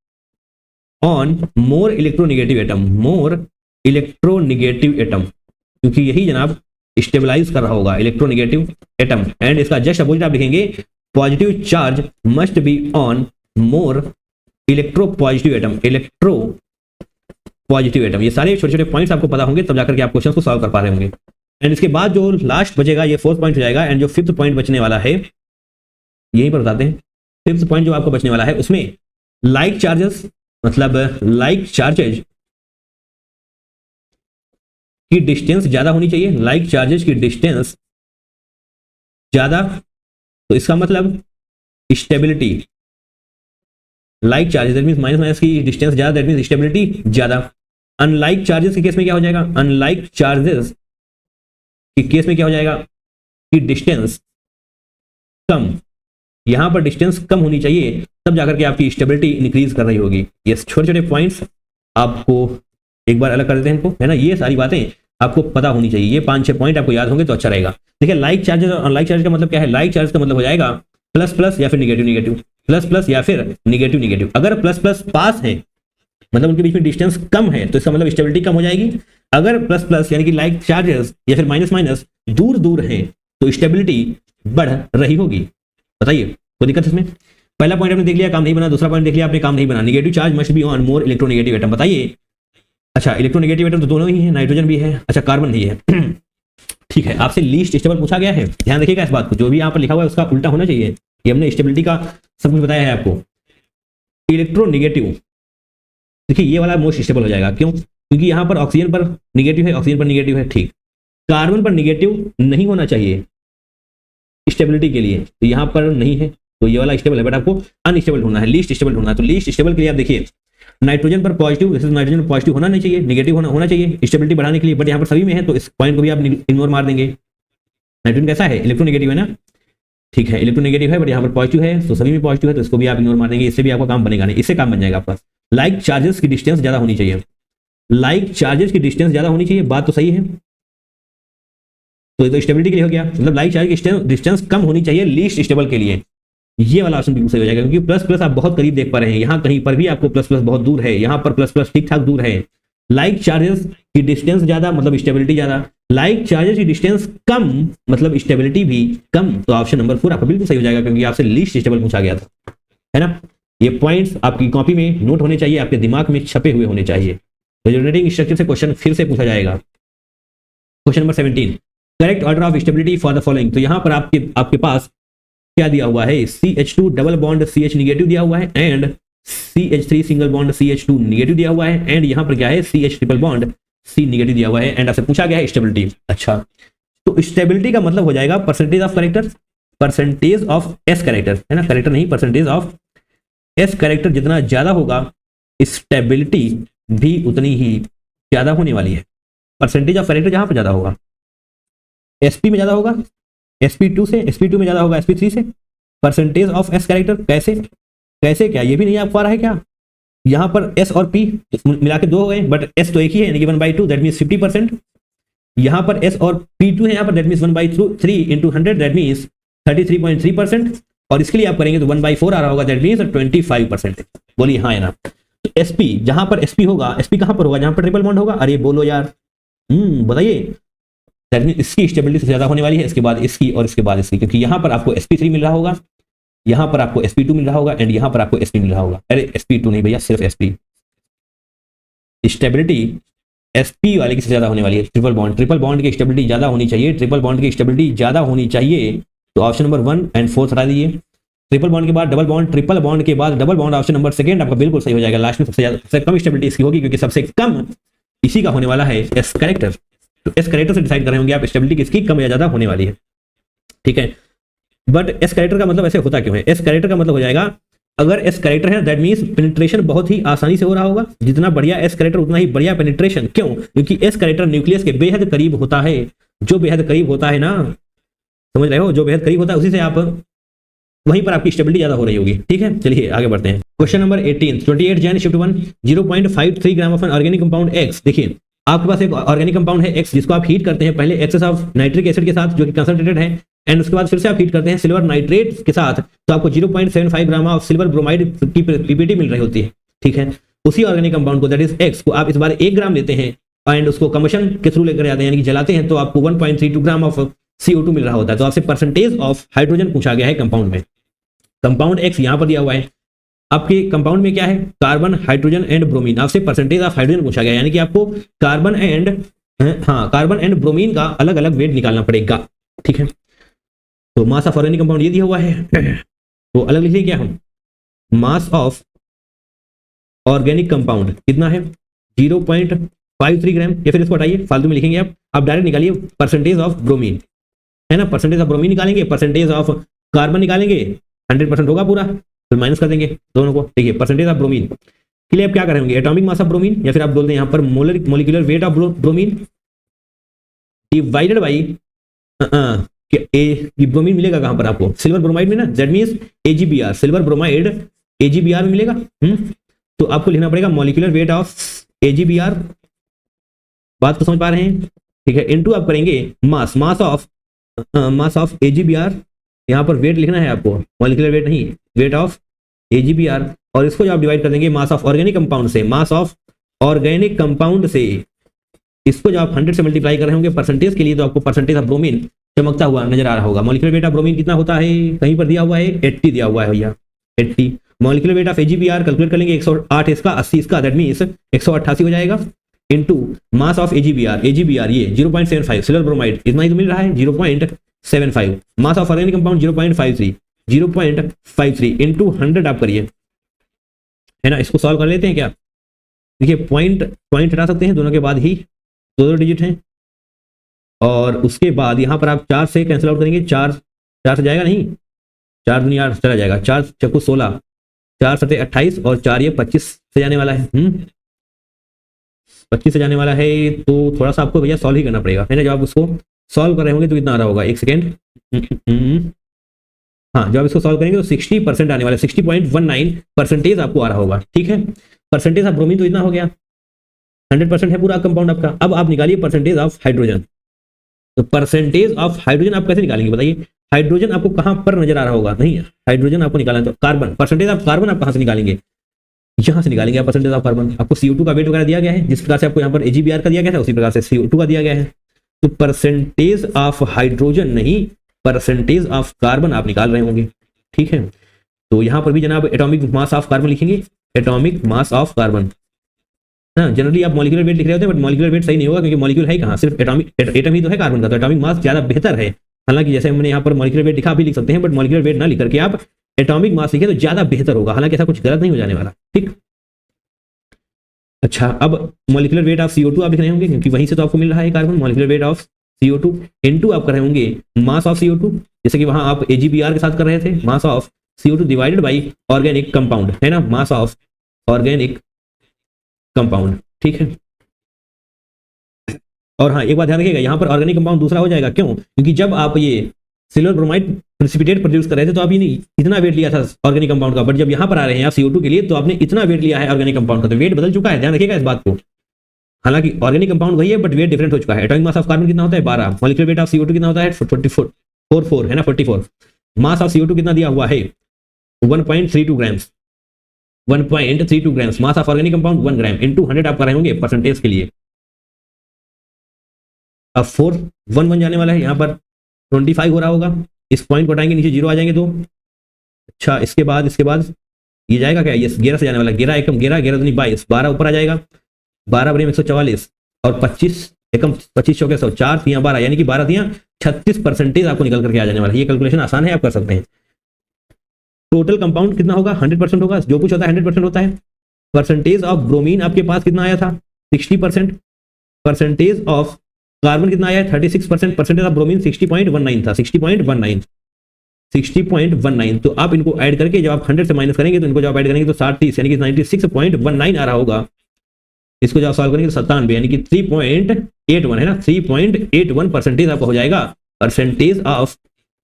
on more electronegative atom, more electronegative atom, क्योंकि यही जनाब स्टेबलाइज कर रहा होगा इलेक्ट्रोनेगेटिव एटम। एंड इसका जस्ट अपोजिट आप लिखेंगे positive charge must be on more electro positive atom, electro positive atom. ये सारे छोटे छोटे पॉइंट्स आपको पता होंगे तब जाकर के आप क्वेश्चन को सॉल्व कर पा रहे होंगे। एंड इसके बाद जो लास्ट बचेगा ये 4th पॉइंट हो जाएगा, एंड जो 5th पॉइंट बचने वाला है यहीं पर बताते हैं। 5th पॉइंट जो आपको बचने वाला है उसमें लाइक चार्जेस, मतलब लाइक चार्जेज की डिस्टेंस ज्यादा होनी चाहिए, लाइक चार्जेस की डिस्टेंस ज्यादा, तो इसका मतलब stability, like charges that means minus minus की डिस्टेंस ज्यादा, दैट मींस स्टेबिलिटी ज्यादा। अनलाइक चार्जेस के केस में क्या हो जाएगा, अनलाइक चार्जेस के केस में क्या हो जाएगा कि डिस्टेंस कम, यहां पर डिस्टेंस कम होनी चाहिए तब जाकर के आपकी स्टेबिलिटी इंक्रीज कर रही होगी। ये छोटे छोटे पॉइंट्स आपको एक बार अलग कर देते हैं इनको, है ना। ये सारी बातें आपको पता होनी चाहिए, ये 5-6 पॉइंट आपको याद होंगे तो अच्छा रहेगा। देखिए लाइक चार्जेस और अनलाइक चार्ज का मतलब क्या है, लाइक चार्ज का मतलब हो जाएगा प्लस प्लस या फिर निगेटिव निगेटिव, प्लस प्लस या फिर निगेटिव निगेटिव। अगर प्लस प्लस पास है मतलब उनके बीच में डिस्टेंस कम है तो इसका मतलब स्टेबिलिटी कम हो जाएगी। अगर प्लस प्लस यानी कि लाइक चार्जेस या फिर माइनस माइनस दूर दूर हैं तो स्टेबिलिटी बढ़ रही होगी। बताइए कोई दिक्कत इसमें? पहला पॉइंट आपने देख लिया, काम नहीं बना। दूसरा पॉइंट देख लिया आपने, काम नहीं बना। Negative charge must be on more electronegative atom. बताइए, अच्छा इलेक्ट्रोनेगेटिव एटम तो दोनों ही है, नाइट्रोजन भी है, अच्छा कार्बन नहीं है। ठीक है, आपसे लीस्ट स्टेबल पूछा गया है, ध्यान रखिएगा इस बात को, जो भी यहाँ पर लिखा हुआ है उसका उल्टा होना चाहिए। ये हमने स्टेबिलिटी का सब कुछ बताया है आपको। इलेक्ट्रोनेगेटिव, देखिए ये वाला मोस्ट स्टेबल हो जाएगा, क्यों? क्योंकि यहाँ पर ऑक्सीजन पर निगेटिव है, ऑक्सीजन पर निगेटिव है, ठीक। कार्बन पर निगेटिव नहीं होना चाहिए स्टेबिलिटी के लिए, तो यहाँ पर नहीं है, तो ये वाला स्टेबल है, बट आपको अनस्टेबल ढूंढना है, लीस्ट स्टेबल ढूंढना है। तो लीस्ट स्टेबल के लिए आप देखिए, नाइट्रोजन पर पॉजिटिव, नाइट्रोजन पर पॉजिटिव होना नहीं चाहिए, निगेटिव होना चाहिए स्टेबिलिटी बढ़ाने के लिए, बट यहाँ पर सभी में है, तो इस पॉइंट को भी आप इग्नोर मार देंगे। नाइट्रोजन कैसा है? इलेक्ट्रोनेगेटिव है ना, ठीक है, इलेक्ट्रोनेगेटिव है, बट यहाँ पर पॉजिटिव है, तो सभी में पॉजिटिव है, तो इसको भी आप इग्नोर मार देंगे। इससे भी आपका काम बनेगा नहीं, इससे काम बन जाएगा आपका। लाइक चार्जेस की डिस्टेंस ज्यादा होनी चाहिए, लाइक चार्जेस की डिस्टेंस ज्यादा होनी चाहिए, बात तो सही है। तो ये तो स्टेबिलिटी के लिए हो गया, मतलब लाइक चार्ज की डिस्टेंस कम होनी चाहिए लीस्ट स्टेबल के लिए। ये वाला ऑप्शन बिल्कुल सही हो जाएगा, क्योंकि प्लस प्लस आप बहुत करीब देख पा रहे हैं, यहाँ कहीं पर भी आपको प्लस प्लस बहुत दूर है, यहाँ पर प्लस प्लस ठीक ठाक दूर है। लाइक चार्जेस की डिस्टेंस ज्यादा मतलब स्टेबिलिटी ज्यादा, लाइक चार्जेस की डिस्टेंस कम मतलब स्टेबिलिटी भी कम। तो ऑप्शन नंबर 4 आपका बिल्कुल सही हो जाएगा, क्योंकि आपसे लीस्ट स्टेबल पूछा गया था, है ना। ये पॉइंट्स आपकी कॉपी में नोट होने चाहिए, आपके दिमाग में छपे हुए होने चाहिए। रिजोनेटिंग स्ट्रक्चर से क्वेश्चन फिर से पूछा जाएगा। Question number 17, correct order of stability for the following. तो यहाँ पर आपके पास क्या दिया हुआ है? CH2 double bond CH negative दिया हुआ है, and CH3 single bond CH2 negative दिया हुआ है, एंड यहाँ पर क्या है? CH triple bond C negative दिया हुआ है, एंड आपसे पूछा गया है स्टेबिलिटी। अच्छा, तो स्टेबिलिटी का मतलब हो जाएगा percentage of character, percentage of S character, है ना, कैरेक्टर नहीं, परसेंटेज ऑफ S कैरेक्टर जितना ज्यादा होगा स्टेबिलिटी भी उतनी ही ज्यादा होने वाली है। परसेंटेज ऑफ कैरेक्टर जहां पर ज्यादा होगा, SP में ज्यादा होगा, SP2 से, SP2 में ज्यादा होगा SP3 से। परसेंटेज ऑफ S कैरेक्टर कैसे क्या, ये भी नहीं आप पा रहा है क्या? यहाँ पर S और P मिला के 2 हो गए, बट S तो एक ही है, यानी कि 1/2, दैट मीन्स 50%। यहाँ पर S और P2 है, यहाँ पर that means 1/3 into 100, that means 33.3%। और इसके लिए आप करेंगे तो 1/4 आ रहा होगा, दैट मीन्स 25%। बोलिए हाँ या ना। तो SP, जहां पर SP होगा, SP कहां पर होगा? जहां पर ट्रिपल बॉन्ड होगा। अरे बोलो यार, बताइए। दैट मीन इसकी स्टेबिलिटी ज्यादा होने वाली है, इसके बाद इसकी और इसके बाद इसकी, क्योंकि यहाँ पर आपको SP3 मिल रहा होगा, यहाँ पर आपको SP2 मिल रहा होगा, एंड यहाँ पर आपको SP मिल रहा होगा। अरे SP2 नहीं भैया, सिर्फ SP। स्टेबिलिटी SP वाले की ज्यादा होने वाली है। ट्रिपल बॉन्ड की स्टेबिलिटी ज्यादा होनी चाहिए, ट्रिपल बॉन्ड की स्टेबिलिटी ज्यादा होनी चाहिए। तो ऑप्शन नंबर 1 एंड 4 हटा दीजिए। ट्रिपल बॉन्ड के बाद डबल बॉन्ड, ट्रिपल बॉन्ड के बाद डबल बॉन्ड, ऑप्शन नंबर 2 आपका बिल्कुल सही हो जाएगा। लास्ट में सबसे कम स्टेबिलिटी इसकी होगी, क्योंकि सबसे कम इसी का होने वाला है S कैरेक्टर। तो S कैरेक्टर से डिसाइड कर रहे होंगे आप स्टेबिलिटी किसकी कम या ज्यादा होने वाली है, ठीक है। बट S कैरेक्टर का मतलब ऐसे होता क्यों है? S कैरेक्टर का मतलब हो जाएगा, अगर S कैरेक्टर है दैट मींस पेनिट्रेशन बहुत ही आसानी से हो रहा होगा। जितना बढ़िया S कैरेक्टर उतना ही बढ़िया पेनिट्रेशन। क्यों? क्योंकि S कैरेक्टर न्यूक्लियस के बेहद करीब होता है। जो बेहद करीब होता है ना, समझ रहे हो, जो बेहद करीब होता है उसी से आप, वहीं पर आपकी स्टेबिलिटी ज्यादा हो रही होगी, ठीक है। चलिए आगे बढ़ते हैं। Question number 18, 28 Jain shift 1 0.53 gram of an organic compound X। देखिए आपके पास एक ऑर्गेनिक कंपाउंड है X, जिसको आप हीट करते हैं पहले एक्सेस ऑफ नाइट्रिक एसिड के साथ, जो कि कंसंट्रेटेड है, एंड उसके बाद फिर से आप हीट करते हैं सिल्वर नाइट्रेट के साथ, तो आपको 0.75 ग्राम ऑफ सिल्वर ब्रोमाइड की पीपीटी मिल रही होती है, ठीक है। उसी ऑर्गेनिक कंपाउंड को दैट इज X को आप इस बार 1 ग्राम लेते हैं एंड उसको कंबशन के थ्रू लेकर जाते हैं, यानी कि जलाते हैं, तो आपको 1.32 ग्राम ऑफ CO2 मिल रहा होता है। तो आपसे परसेंटेज ऑफ हाइड्रोजन पूछा गया है कंपाउंड में। कंपाउंड X यहां पर दिया हुआ है, आपके कंपाउंड में क्या है? Carbon, hydrogen and bromine. आपसे परसेंटेज ऑफ हाइड्रोजन पूछा गया, यानी कि आपको कार्बन एंड ब्रोमीन का अलग अलग वेट निकालना पड़ेगा, ठीक है। तो मास ऑफ ऑर्गेनिक कंपाउंड ये दिया हुआ है, तो अलग लिख लीजिए क्या हम, मास ऑफ ऑर्गेनिक कंपाउंड कितना है? 0.53 ग्राम, या फिर इसको हटाइए, फालतू में लिखेंगे आप डायरेक्ट निकालिए परसेंटेज ऑफ ब्रोमीन, है ना। परसेंटेज ऑफ ब्रोमीन निकालेंगे, परसेंटेज ऑफ कार्बन निकालेंगे, 100% होगा पूरा, फिर माइनस कर देंगे दोनों को, ठीक है। परसेंटेज ऑफ ब्रोमीन के लिए आप क्या करेंगे? एटॉमिक मास ऑफ ब्रोमीन, या फिर आप बोलते हैं यहाँ पर molecular weight of bromine divided by bromine मिलेगा कहां पर आपको? सिल्वर ब्रोमाइड में ना, that means AgBr, silver bromide AgBr में मिलेगा। तो आपको लिखना पड़ेगा मॉलिक्यूलर वेट ऑफ AgBr, बात को समझ पा रहे हैं, ठीक है। इनटू आप करेंगे मास ऑफ AgBr, यहाँ पर वेट लिखना है आपको, मॉलिक्यूलर वेट नहीं, वेट ऑफ AgBr, और इसको जब आप डिवाइड कर देंगे मास ऑफ ऑर्गेनिक कंपाउंड से, मास ऑफ ऑर्गेनिक कंपाउंड से, इसको जब आप 100 से मल्टीप्लाई कर रहे होंगे परसेंटेज के लिए, तो आपको परसेंटेज ऑफ ब्रोमीन चमकता हुआ नजर आ रहा होगा। मॉलिक्यूलर वेट ऑफ ब्रोमीन कितना होता है, कहीं पर दिया हुआ है 80 दिया हुआ है भैया, 80। Molecular weight of AgBr calculate कर लेंगे, 108 इसका, 80 इसका, दैट मींस 188 हो जाएगा, इनटू मास ऑफ AgBr ये 0.75, सिल्वर ब्रोमाइड इतना ही तो मिल रहा है 0.75, mass of organic compound 0.53 into 100 आप करिए, है ना। इसको सॉल्व कर लेते हैं क्या, देखिए पॉइंट हटा सकते हैं, दोनों के बाद ही दो डिजिट हैं, और उसके बाद यहाँ पर आप 4 से कैंसिल आउट करेंगे, 4 से जाएगा नहीं, 4 दुनिया चला जाएगा, 4 चक्कू 16, 4 सते 28 और 4 ये 25 से जाने वाला है, 25 से जाने वाला है, तो थोड़ा सा आपको भैया सॉल्व ही करना पड़ेगा, है ना। जब आप उसको सॉल्व कर रहे होंगे तो कितना आ रहा होगा, एक सेकेंड, हाँ, जब आप इसको सॉल्व करेंगे तो 60% आने वाला है, 60.19% आपको आ रहा होगा, ठीक है। परसेंटेज ऑफ ब्रोमीन तो इतना हो गया, 100% है पूरा कंपाउंड आपका। अब आप निकालिए परसेंटेज ऑफ हाइड्रोजन, तो परसेंटेज ऑफ हाइड्रोजन आप कैसे निकालेंगे बताइए, हाइड्रोजन आपको कहां पर नजर आ रहा होगा, नहीं हाइड्रोजन आपको निकालना है तो कार्बन, परसेंटेज ऑफ कार्बन आप कहां से निकालेंगे, यहां से निकालेंगे आप परसेंटेज ऑफ कार्बन। आपको CO2 का वेट वगैरह दिया गया है, जिस प्रकार से आपको यहाँ पर AgBr का दिया गया है उसी प्रकार से CO2 का दिया गया है, तो परसेंटेज ऑफ हाइड्रोजन नहीं, परसेंटेज ऑफ कार्बन आप निकाल रहे होंगे, ठीक है। तो यहाँ पर भी जनाब एटॉमिक मास ऑफ कार्बन लिखेंगे, एटॉमिक मास ऑफ कार्बन, हाँ। जनरली आप मॉलिक्यूलर वेट लिख रहे होते हैं, बट मॉलिक्यूलर वेट सही नहीं होगा, क्योंकि मॉलिक्यूल है कहाँ, सिर्फ एटम ही तो है कार्बन का, तो एटॉमिक मास ज्यादा बेहतर है। हालांकि जैसे हमने यहाँ पर मॉलिक्यूलर वेट लिखा भी लिख सकते हैं, बट मॉलिक्यूलर वेट ना लिख करके आप एटॉमिक मास लिखे तो ज्यादा बेहतर होगा, हालांकि ऐसा कुछ गलत नहीं हो जाने वाला, ठीक। अच्छा, अब मॉलिक्यूलर वेट ऑफ CO2 आप लिख रहे होंगे, क्योंकि वहीं से तो आपको मिल रहा है carbon, molecular weight of CO2 into आप कर रहे होंगे मास ऑफ CO2, जैसे कि वहां आप AgBr के साथ कर रहे थे, mass of CO2 divided by organic compound, है ना, मास ऑफ ऑर्गेनिक कंपाउंड, ठीक है। और हाँ, एक बात ध्यान रखिएगा, यहाँ पर ऑर्गेनिक कंपाउंड दूसरा हो जाएगा, क्यों, क्योंकि जब आप ये सिल्वर ब्रोमाइड प्रेसिपिटेट प्रोड्यूस कर रहे थे तो आप ये नहीं इतना वेट लिया था ऑर्गेनिक कंपाउंड का, बट जब यहाँ पर आ रहे हैं आप CO2 के लिए तो आपने इतना वेट लिया है ऑर्गेनिक कंपाउंड का, तो वेट बदल चुका है, ध्यान रखिएगा इस बात को। हालांकि ऑर्गेनिक कंपाउंड वही है, बट वेट डिफरेंट हो चुका है। एटॉमिक मास ऑफ कार्बन कितना होता है 12, मॉलिक्यूलर वेट ऑफ CO2 कितना होता है 44 है ना, 44। मास ऑफ CO2 कितना दिया हुआ है 1.32 grams, 1.32 grams. Mass of organic compound 1 gram into 100 आप कर रहे होंगे परसेंटेज के लिए। अब 4 1 1 जाने वाला है, यहाँ पर 25 हो रहा होगा, इस पॉइंट को हटाएंगे नीचे 0 आ जाएंगे 2। अच्छा, इसके बाद ये जाएगा क्या, ये 11 से जाने वाला, 11 एकम 11 11 दूनी 22, 12 ऊपर आ जाएगा, 12 बड़े 144 और 25 एकम 25 चौके 104 तियां 12, यानी कि 12 तियां 36% आपको निकल करके आ जाने वाला है। ये कैलकुलेशन आसान है, आप कर सकते हैं। टोटल कंपाउंड कितना होगा 100% होगा, जो कुछ होता है 100% होता है। परसेंटेज ऑफ ब्रोमीन आपके पास कितना आया था 60%, परसेंटेज ऑफ कार्बन कितना आया है 36%, परसेंटेज ऑफ ब्रोमीन 60.19 था, 60.19। तो आप इनको ऐड करके जब आप 100 से माइनस करेंगे तो इनको जब ऐड करेंगे तो 60 यानी कि 96.19 आ रहा होगा। इसको जब सॉल्व करेंगे तो 97 यानी कि 3.81 है ना, 3.81% आपका हो जाएगा percentage of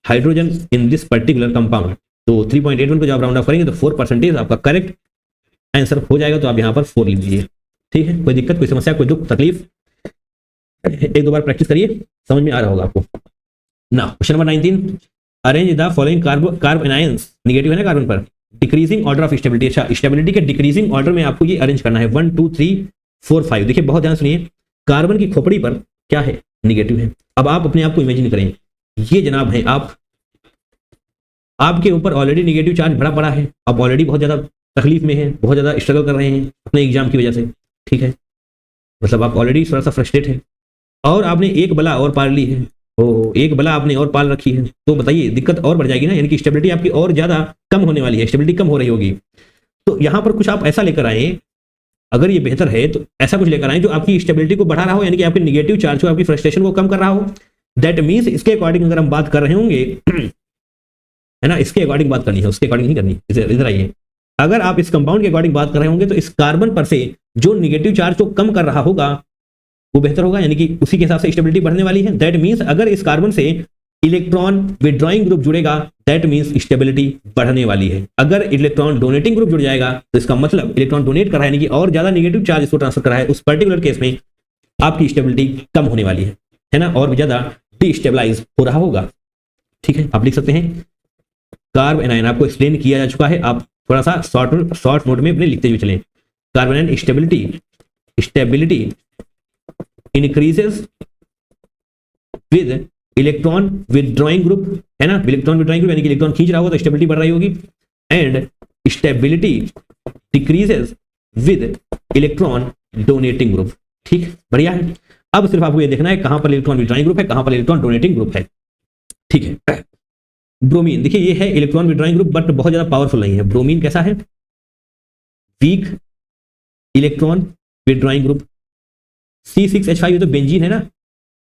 hydrogen in this particular compound. तो 3.81 को जब राउंड ऑफ करेंगे तो 4% आपका करेक्ट आंसर हो जाएगा। तो आप यहाँ पर 4 लिख लीजिए, ठीक है। कोई दिक्कत, कोई समस्या, कोई दुख तकलीफ, एक दो बार प्रैक्टिस करिए, समझ में आ रहा होगा आपको ना। Question number 19, arrange the following carb anions, negative है ना कार्बन पर, डिक्रीजिंग ऑर्डर ऑफ स्टेबिलिटी। अच्छा, स्टेबिलिटी के डिक्रीजिंग ऑर्डर में आपको ये अरेंज करना है 1 2 3 4 5। देखिए बहुत ध्यान सुनिए, कार्बन की खोपड़ी पर क्या है निगेटिव है। अब आप अपने आप को इमेजिन करें, ये जनाब है आपके ऊपर ऑलरेडी निगेटिव चार्ज भरा पड़ा है, आप ऑलरेडी बहुत ज्यादा तकलीफ में हैं, बहुत ज्यादा स्ट्रगल कर रहे हैं अपने एग्जाम की वजह से, ठीक है, मतलब आप ऑलरेडी थोड़ा सा फ्रस्ट्रेट है और आपने एक बला और पाल ली है, एक बला आपने और पाल रखी है, तो बताइए दिक्कत और बढ़ जाएगी ना, यानी कि स्टेबिलिटी आपकी और ज्यादा कम होने वाली है, स्टेबिलिटी कम हो रही होगी। तो यहां पर कुछ आप ऐसा लेकर आए, अगर ये बेहतर है तो ऐसा कुछ लेकर आए जो आपकी स्टेबिलिटी को बढ़ा रहा हो, यानी कि आपके निगेटिव चार्ज को, आपकी फ्रस्ट्रेशन को कम कर रहा हो। दैट मीन्स इसके अकॉर्डिंग अगर हम बात कर रहे होंगे है ना, इसके अकॉर्डिंग बात करनी है, उसके अकॉर्डिंग नहीं करनी। इधर आइए, अगर आप इस कंपाउंड के अकॉर्डिंग बात कर रहे होंगे तो इस कार्बन पर से जो निगेटिव चार्ज को कम कर रहा होगा वो बेहतर होगा, यानी कि उसी के हिसाब से स्टेबिलिटी बढ़ने वाली है। दैट मीन्स अगर इस कार्बन से इलेक्ट्रॉन विड्रॉइंग ग्रुप जुड़ेगा, दैट मीन्स स्टेबिलिटी बढ़ने वाली है। अगर इलेक्ट्रॉन डोनेटिंग ग्रुप जुड़ जाएगा तो इसका मतलब इलेक्ट्रॉन डोनेट कर रहा है, यानी कि और ज्यादा निगेटिव चार्ज इसको ट्रांसफर कर रहा है, उस पर्टिकुलर केस में आपकी स्टेबिलिटी कम होने वाली है ना, और भी ज्यादा डिस्टेबलाइज हो रहा होगा, ठीक है। आप लिख सकते हैं कार्ब एनायन, आपको एक्सप्लेन किया जा चुका है, आप थोड़ा सा शॉर्ट नोट में अपने लिखते हुए चलें। Carbon anion stability increases with electron withdrawing group, है ना, इलेक्ट्रॉन विदड्रॉइंग ग्रुप यानी कि इलेक्ट्रॉन खींच रहा होगा तो स्टेबिलिटी बढ़ रही होगी, and stability decreases with electron donating group. ठीक, बढ़िया है। अब सिर्फ आपको ये देखना है कहां पर इलेक्ट्रॉन विदड्रॉइंग ग्रुप है, कहां पर इलेक्ट्रॉन डोनेटिंग ग्रुप है। ठीक है, ब्रोमीन देखिए ये है इलेक्ट्रॉन विदड्रॉइंग ग्रुप बट बहुत ज्यादा पावरफुल नहीं है। ब्रोमीन कैसा है, week electron withdrawing group. C6H5 ये तो बेंजीन है ना,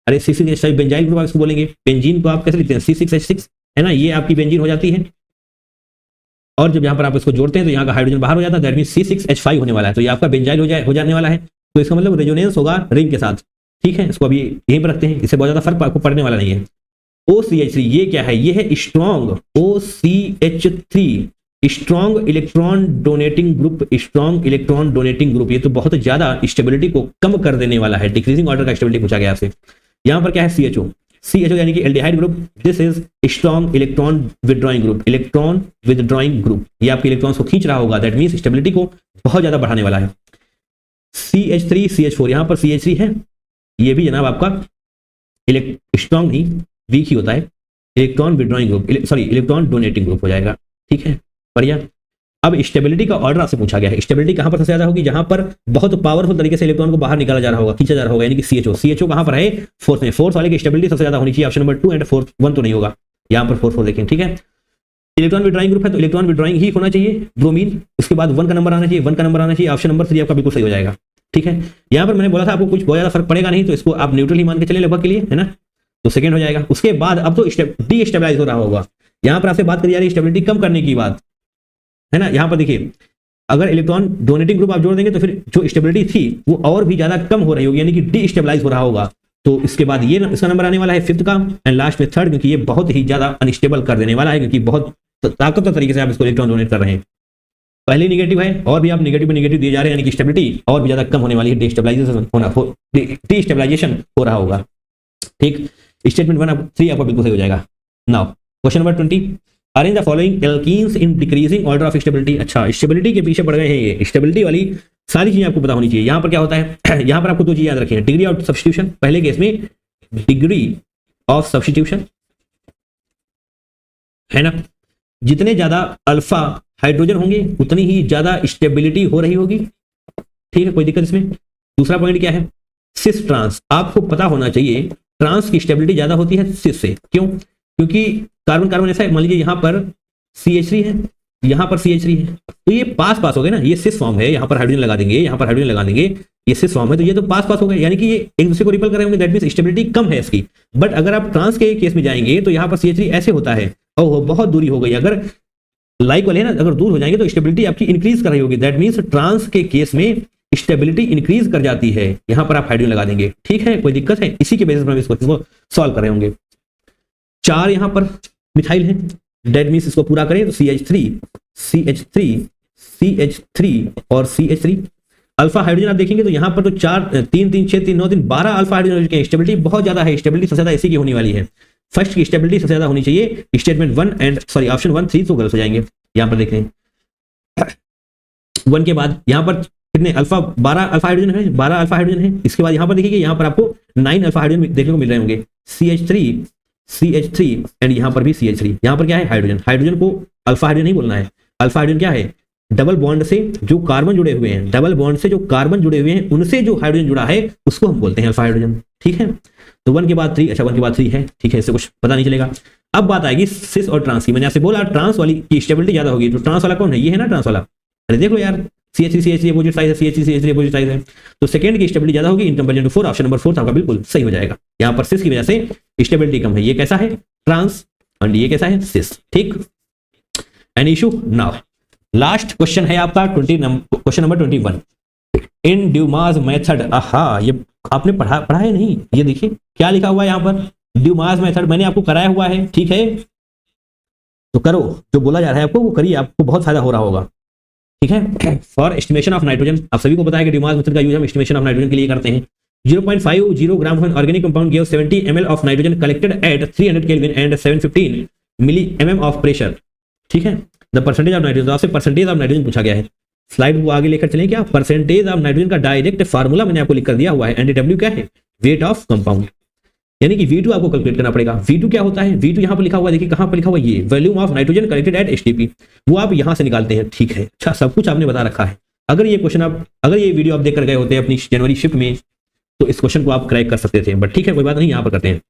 अरे C6H5 बेंजाइल ग्रुप आप इसको बोलेंगे। बेंजीन को आप कैसे लिखते हैं, C6H6, है ना, ये आपकी बेंजीन हो जाती है, और जब यहाँ पर आप इसको जोड़ते हैं तो यहाँ का हाइड्रोजन बाहर हो जाता है, दैट मीन C6H5 होने वाला है, तो ये आपका बेंजाइल हो जाने वाला है। तो इसका मतलब रेजोनेंस होगा रिंग के साथ। ठीक है, इसको अभी यहीं पर रखते हैं, इससे बहुत ज्यादा फर्क आपको पड़ने वाला नहीं है। OCH3 ये क्या है, ये है strong OCH3, strong electron donating group. Strong electron donating group, ये तो बहुत ज्यादा स्टेबिलिटी को कम कर देने वाला है, डिक्रीजिंग ऑर्डर का स्टेबिलिटी पूछा गया आपसे। यहाँ पर क्या है, CHO यानी कि aldehyde group, this is strong electron withdrawing group. Electron withdrawing group ये आपके इलेक्ट्रॉन्स को खींच रहा होगा, दैट मींस स्टेबिलिटी को बहुत ज्यादा बढ़ाने वाला है। CH3 CH4, यहाँ पर CH3 है, ये भी जनाब आपका स्ट्रॉन्ग नहीं वीक ही होता है, electron withdrawing group, sorry electron donating group हो जाएगा। ठीक है, बढ़िया। अब स्टेबिलिटी का ऑर्डर आपसे पूछा गया है, स्टेबिलिटी कहां पर सबसे ज्यादा होगी, जहां पर बहुत पावरफुल तरीके से इलेक्ट्रॉन को बाहर निकाला जा रहा होगा, खींचा जा रहा होगा, यानी कि CHO कहां पर है, फोर्थ में। फोर्थ वाले की स्टेबिलिटी सबसे ज्यादा होनी चाहिए, ऑप्शन नंबर 2 एंड 1 तो नहीं होगा, यहाँ पर 4 देखें। ठीक है, इलेक्ट्रॉन विदड्रॉइंग ग्रुप है तो इलेक्ट्रॉन विदड्रॉइंग ही होना चाहिए ब्रोमीन, उसके बाद 1 का नंबर आना चाहिए, 1 का नंबर आना चाहिए, ऑप्शन नंबर 3 आपका बिल्कुल सही हो जाएगा। ठीक है, यहाँ पर मैंने बोला था आपको कुछ बहुत ज्यादा फर्क पड़ेगा नहीं, तो इसको आप न्यूट्रल ही मान के चले लगभग के लिए, है ना, तो सेकंड हो जाएगा। उसके बाद अब तो डीस्टेबलाइज हो रहा होगा, यहाँ पर आपसे बात करी जा रही है स्टेबिलिटी कम करने की बात, है ना। यहाँ पर देखिए अगर इलेक्ट्रॉन डोनेटिंग ग्रुप आप जोड़ देंगे तो फिर जो स्टेबिलिटी थी वो और भी ज्यादा कम हो रही होगी, यानी कि डीस्टेबलाइज हो रहा होगा। तो इसके बाद ये इसका नंबर आने वाला है 5th का, एंड लास्ट में 3rd, क्योंकि ये बहुत ही ज्यादा अनस्टेबल कर देने वाला है, क्योंकि बहुत ताकतवर तरीके से आप इसको इलेक्ट्रॉन डोनेट कर रहे हैं। पहले निगेटिव है और भी आप निगेटिव दिए जा रहे हैं, यानी कि स्टेबिलिटी और भी ज्यादा कम होने वाली है, डीस्टेबलाइजेशन हो रहा होगा। ठीक, स्टेटमेंट 1 3 आपका बिल्कुल सही हो जाएगा। Now question number 20, arrange the following alkenes in decreasing order of stability. अच्छा, स्टेबिलिटी के पीछे पड़ गए हैं, ये स्टेबिलिटी वाली सारी चीजें आपको पता होनी चाहिए। यहाँ पर क्या होता है, यहाँ पर आपको 2 चीजें याद रखिए, डिग्री ऑफ सब्स्टिट्यूशन, पहले केस में डिग्री ऑफ सब्स्टिट्यूशन, है ना, जितने ज्यादा अल्फा हाइड्रोजन होंगे उतनी ही ज्यादा स्टेबिलिटी हो रही होगी। ठीक है, कोई दिक्कत इसमें। दूसरा पॉइंट क्या है, सिस ट्रांस, आपको पता होना चाहिए ट्रांस की स्टेबिलिटी ज्यादा होती है सिस से। क्यों, क्योंकि कार्बन कार्बन ऐसा है, मान लीजिए यहाँ पर CH3 है, यहाँ पर CH3 है, तो ये पास हो गए ना, ये सिस फॉर्म है, यहाँ पर हाइड्रोजन लगा देंगे, यहाँ पर हाइड्रोजन लगा देंगे, ये सिस फॉर्म है, तो ये तो पास हो गए, यानी कि ये एक दूसरे को रिपल कर रहे होंगे, दैट मींस स्टेबिलिटी कम है इसकी। बट अगर आप ट्रांस के केस में जाएंगे तो यहाँ पर CH3 ऐसे होता है, और बहुत दूरी हो गई, अगर लाइक वाले है ना, अगर दूर हो जाएंगे तो स्टेबिलिटी आपकी इंक्रीज कर रही होगी, दैट मींस ट्रांस के केस में स्टेबिलिटी इंक्रीज कर जाती है। यहाँ पर आप हाइड्रोजन लगा देंगे। ठीक है, कोई दिक्कत है, इसी के बेसिस पर हम इसको सॉल्व कर रहे होंगे। 4 यहाँ पर मिथाइल है, दैट मींस इसको पूरा करें तो CH3 और CH3 अल्फा हाइड्रोजन आप देखेंगे तो यहाँ पर तो 4 3 3 6 3 9 3 12 अल्फा हाइड्रोजन की स्टेबिलिटी बहुत ज्यादा है, स्टेबिलिटी सबसे ज्यादा इसी की होने वाली है। फर्स्ट की स्टेबिलिटी सबसे ज्यादा होनी चाहिए, स्टेटमेंट 1 एंड सॉरी ऑप्शन 1 3 तो गलत हो जाएंगे। यहाँ पर देख रहे हैं 1 के बाद यहाँ पर कितने अल्फा 12 अल्फा हाइड्रोजन है, 12 अल्फा हाइड्रोजन है। इसके बाद यहाँ पर देखिए यहाँ पर आपको 9 अल्फा हाइड्रोजन देखने को मिल रहे होंगे, CH3 एंड यहाँ पर भी CH3। यहाँ पर क्या है, हाइड्रोजन को अल्फा हाइड्रोजन नहीं बोलना है, अल्फा हाइड्रोजन क्या है, डबल बॉन्ड से जो कार्बन जुड़े हुए हैं, डबल बॉन्ड से जो कार्बन जुड़े हुए हैं उनसे जो हाइड्रोजन जुड़ा है उसको हम बोलते हैं अल्फा हाइड्रोजन। ठीक है, तो 1 के बाद 3, अच्छा 1 के बाद 3 है, ठीक है, इससे कुछ पता नहीं चलेगा। अब बात आएगी सिस और ट्रांस की। मैंने आपसे बोला ट्रांस वाली की स्टेबिलिटी ज्यादा होगी, तो ट्रांस वाला कौन है, ये है ना ट्रांस वाला, अरे देख लो यार, CH3 अपोजिट साइड है, CH3 अपोजिट साइड है, तो सेकंड की स्टेबिलिटी ज्यादा होगी in comparison to 4, option number 4 आपका बिल्कुल सही हो जाएगा। यहाँ पर सिस की वजह से स्टेबिलिटी कम है, ये कैसा है ट्रांस, और ये कैसा है सिस। ठीक, any issue. Now last question है आपका क्वेश्चन नंबर 21, इन ड्यूमास मेथड। आहा, ये आपने पढ़ा है नहीं, ये देखिए क्या लिखा हुआ है यहाँ पर, ड्यूमास मेथड मैंने आपको कराया हुआ है। ठीक है, तो करो, जो बोला जा रहा है आपको वो करिए, आपको बहुत फायदा हो रहा होगा। ठीक है, फॉर एस्टिमेशन ऑफ नाइट्रोजन, आप सभी को पता है कि ड्यूमास मेथड का यूज हम एस्टिमेशन ऑफ नाइट्रोजन के लिए करते हैं। 0.50 gram of an organic compound gives 70 ml of nitrogen collected at 300 kelvin and 715 milli mm of pressure. ठीक है, द परसेंटेज ऑफ नाइट्रोजन, आपसे परसेंटेज ऑफ नाइट्रोजन पूछा गया है। स्लाइड को आगे लेकर चलें क्या, परसेंटेज ऑफ नाइट्रोजन का डायरेक्ट फार्मूला मैंने आपको लिख कर दिया हुआ है, NaW क्या है, वेट ऑफ कंपाउंड, यानी कि V2 आपको कैलकुलेट करना पड़ेगा। V2 क्या होता है, V2 यहाँ पर लिखा हुआ है, देखिए कहाँ पर लिखा हुआ है, ये volume of nitrogen collected eight HTP, वो आप यहाँ से निकालते हैं। ठीक है, अच्छा सब कुछ आपने बता रखा है। अगर ये क्वेश्चन आप, अगर ये वीडियो आप देख कर गए होते अपनी जनवरी शिफ्ट में, तो इस क्वेश्चन को आप क्रैक कर सकते थे, बट ठीक है कोई बात नहीं, यहाँ पर करते हैं।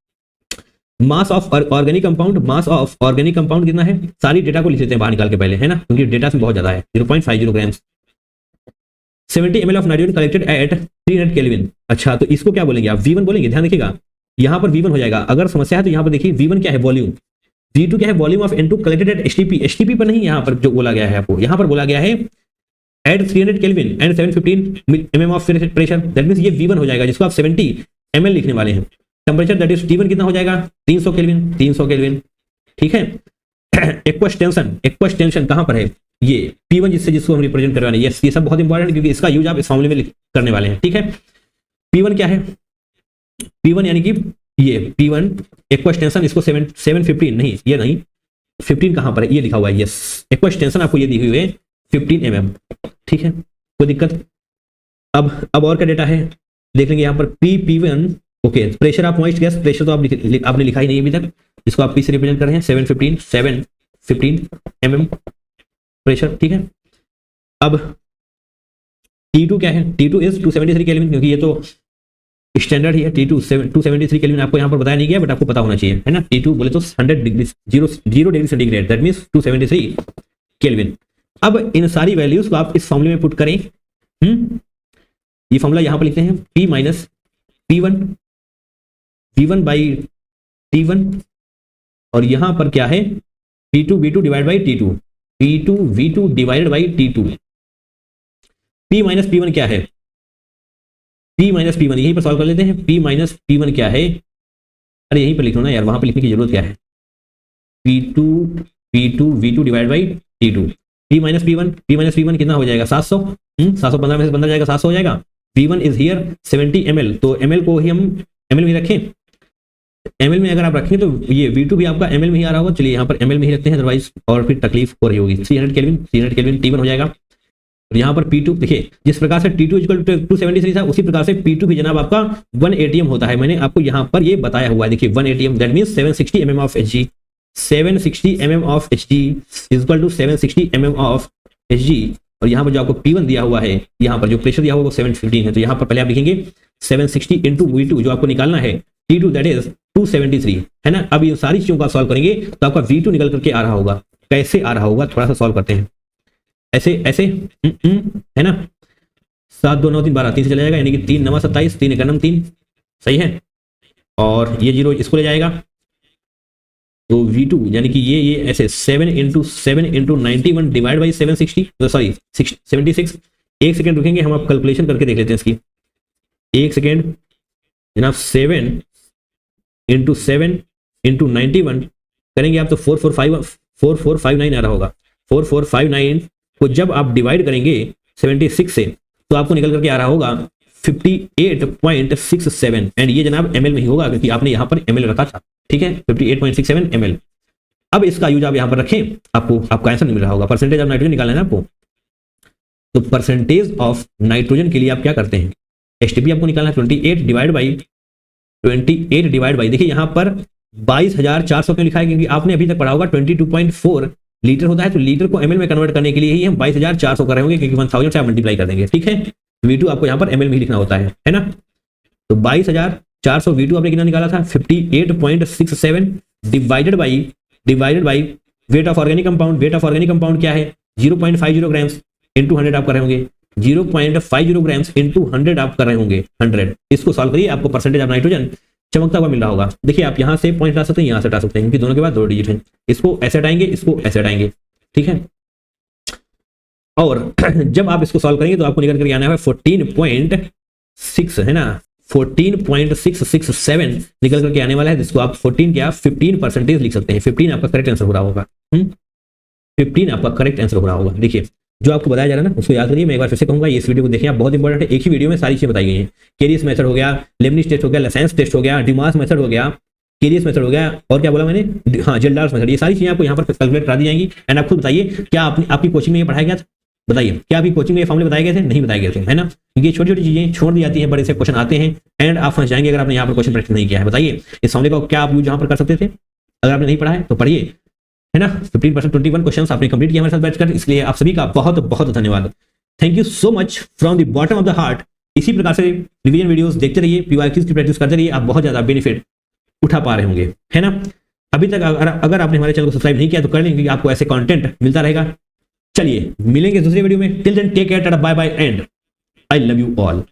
Mass of organic compound, mass of organic compound कितना है, सारी डेटा को लिख लेते हैं बाहर निकाल के पहले, है ना, क्योंकि डेटा से बहुत ज्यादा है, 0.50 grams. 70 ml of nitrogen collected at 300 kelvin. अच्छा तो इसको क्या बोलेंगे आप, V1 बोलेंगे, ध्यान देखिएगा यहाँ पर V1 हो जाएगा। अगर समस्या है तो यहाँ पर देखिए V1 क्या है, वॉल्यूम, V2 क्या है, volume of N2 collected at HTP, HTP पर नहीं, यहाँ पर जो बोला गया है आपको, यहाँ पर बोला गया है at 300 kelvin and 715 mm of pressure, that means ये V1 हो जाएगा, जिसको आप 70 ml लिखने वाले हैं। टेम्परेचर दैट इज T1 कितना हो जाएगा, 300 केल्विन, 300 केल्विन। ठीक है, एक्वस टेंशन कहां पर है, ये P1 जिसको हम रिप्रेजेंट करवाने, ये सब बहुत इंपॉर्टेंट, क्योंकि इसका यूज आप इस फॉर्मूले में करने वाले हैं। ठीक है, P1 क्या है, P1 यानी कि ये P1 एक्वस टेंशन, इसको 715 नहीं, ये नहीं, 15 कहां पर है, ये लिखा हुआ है, यस, एक्वस टेंशन आपको ये दी हुई है 15 mm। ठीक है, कोई दिक्कत। अब और क्या डेटा है देख लेंगे यहाँ पर, P1 okay. Pressure of moist gas, pressure तो आपने लिखा ही नहीं अभी तक, इसको आप P से रिप्रेजेंट कर रहे हैं, 715 mm प्रेशर। ठीक है, अब T2 क्या है, T2 इज 273 केल्विन, क्योंकि ये तो स्टैंडर्ड ही है, T2 273 केल्विन आपको यहाँ पर बताया नहीं गया, बट आपको पता होना चाहिए, है ना। T2 बोले तो 100 degree 0 degree centigrade, that means 273 kelvin. अब इन सारी वैल्यूज को आप इस फॉर्मूले में पुट करें। ये फॉर्मूला यहाँ पर लिखते हैं, P minus P1 V1 by T1, और यहां पर क्या है, P2 V2 divide by T2, P2 V2 divided by T2। P minus P1 क्या है, P माइनस P1 यहीं पर सॉल्व कर लेते हैं। P माइनस P1 क्या है, अरे यहीं पर लिख लो ना यार, वहां पर लिखने की जरूरत क्या है, P2 V2 divide by T2। P minus P1 कितना हो जाएगा, 700, 715 में से बंदा जाएगा, 700 हो जाएगा। V1 इज हियर 70 ml, तो ml को ही हम ml में रखें, ml में अगर आप रखें तो ये V2 भी आपका ml में ही आ रहा होगा, चलिए यहाँ पर ml में ही रखते हैं, अदरवाइज और फिर तकलीफ हो रही होगी। 300 केल्विन T1 हो जाएगा, और यहाँ पर P2 देखिए, जिस प्रकार से T2 273 था, उसी प्रकार से P2 भी जनाब आपका 1 atm होता है, मैंने आपको यहाँ पर ये बताया हुआ है, देखिए 1 atm that means 760 mm of Hg, 760 mm of Hg is equal to 760 mm of Hg। और यहाँ पर जो आपको P1 दिया हुआ है, यहाँ पर जो प्रेशर दिया हुआ वो 715 है, तो यहाँ पर पहले आप लिखेंगे 760 इंटू V2 जो आपको निकालना है, T2 दैट इज 273, है ना। अब ये सारी चीजों को आप सॉल्व करेंगे तो आपका V2 निकल करके आ रहा होगा, कैसे आ रहा होगा, थोड़ा सा सॉल्व करते हैं, ऐसे है ना, 7 2 9 3 12, 3 से चला जाएगा, यानी कि 3 9 27, 3 1 3, सही है, और ये 0 इसको ले जाएगा, तो V2 यानी कि ये ऐसे 7 इंटू 91 डिवाइड बाई 760, सॉरी 76। एक सेकेंड रुकेंगे, हम आप कैलकुलेशन करके देख लेते हैं इसकी, एक सेकेंड जनाब। 7 इंटू 7 इंटू 91 करेंगे आप तो 4459 आ रहा होगा। 4459 को जब आप डिवाइड करेंगे 76 से, तो आपको निकल करके आ रहा होगा 58.67, एंड ये जनाब ml में ही होगा, क्योंकि आपने यहाँ पर ml रखा था। ठीक है, 58.67 ml। अब इसका यूज आप यहाँ पर रखें, आपका आंसर नहीं मिल रहा होगा। परसेंटेज ऑफ नाइट्रोजन निकालना है ना आपको, तो परसेंटेज ऑफ नाइट्रोजन के लिए आप क्या करते हैं, HTP आपको निकालना है 28 डिवाइड बाई, देखिए यहाँ पर 22,400 क्यों लिखा है, क्योंकि आपने अभी तक पढ़ा होगा 22.4 लीटर होता है, तो लीटर को ml में कन्वर्ट करने के लिए ही हम 22,400 कर रहे होंगे, क्योंकि 1000 से आप मल्टीप्लाई कर देंगे। ठीक है, V2 आपको यहाँ पर ml में ही लिखना होता है ना। तो 22,400 V2 आपने कितना निकाला था, 58.67 divided by weight of organic compound. Weight of organic compound क्या है, 0.50 ग्राम्स इंटू 100 आप कर रहे होंगे, 0.50 ग्राम्स इंटू 100 आप कर रहे होंगे, 100। इसको सॉल्व करिए, आपको परसेंटेज ऑफ नाइट्रोजन चमकता हुआ मिल रहा होगा। देखिए आप यहाँ से पॉइंट ला सकते हैं, यहाँ से हटा सकते हैं, क्योंकि दोनों के बाद 2 डिजिट हैं, इसको ऐसे हटाएंगे, इसको ऐसे हटाएंगे। ठीक है, और जब आप इसको सॉल्व करेंगे तो आपको निकल कर आना है 14.6, है ना, 14.667 निकल करके आने वाला है, जिसको आप 15% लिख सकते हैं। 15 आपका करेक्ट आंसर हो रहा होगा, 15 आपका करेक्ट आंसर हो रहा होगा। देखिए जो आपको बताया जा रहा है ना, उसको याद करिए। मैं एक बार फिर से कहूंगा, इस वीडियो को देखिए, आप बहुत इंपॉर्टेंट है, एक ही वीडियो में सारी चीजें बताई गई हैं। केरियस मेथड हो गया, लेबनिज टेस्ट हो गया, लेसेंस टेस्ट हो गया, डिमास मेथड हो गया, केरियस मेथड हो गया, और क्या बोला मैंने, हाँ जेल्डार्स मेथड, ये सारी चीजें आपको यहाँ पर कैलकुलेट करा दी जाएंगी। एंड आप खुद बताइए, क्या आपकी कोचिंग में ये पढ़ाया गया था, बताइए क्या आपकी कोचिंग में ये फॉर्मूले बताए गए थे, नहीं बताए गए थे, है ना। क्योंकि छोटी छोटी चीजें छोड़ दी जाती है, बड़े से क्वेश्चन आते हैं एंड आप फंस जाएंगे अगर आपने यहाँ पर क्वेश्चन प्रैक्टिस नहीं किया है। बताइए इस फॉर्मूले का क्या आप यूज यहाँ पर कर सकते थे? अगर आपने नहीं पढ़ा है तो पढ़िए, है ना। 15% 21 क्वेश्चन आपने कंप्लीट किया हमारे साथ बैठकर, इसलिए आप सभी का बहुत बहुत धन्यवाद। Thank you so much from the bottom of the heart. इसी प्रकार से रिवीजन वीडियोस देखते रहिए, पीवाईक्यूज की प्रैक्टिस करते रहिए, आप बहुत ज्यादा बेनिफिट उठा पा रहे होंगे, है ना। अभी तक अगर आपने हमारे चैनल को सब्सक्राइब नहीं किया तो कर लें, क्योंकि आपको ऐसे कंटेंट मिलता रहेगा। चलिए मिलेंगे दूसरे वीडियो में, till then take care, tata bye bye and I love you all.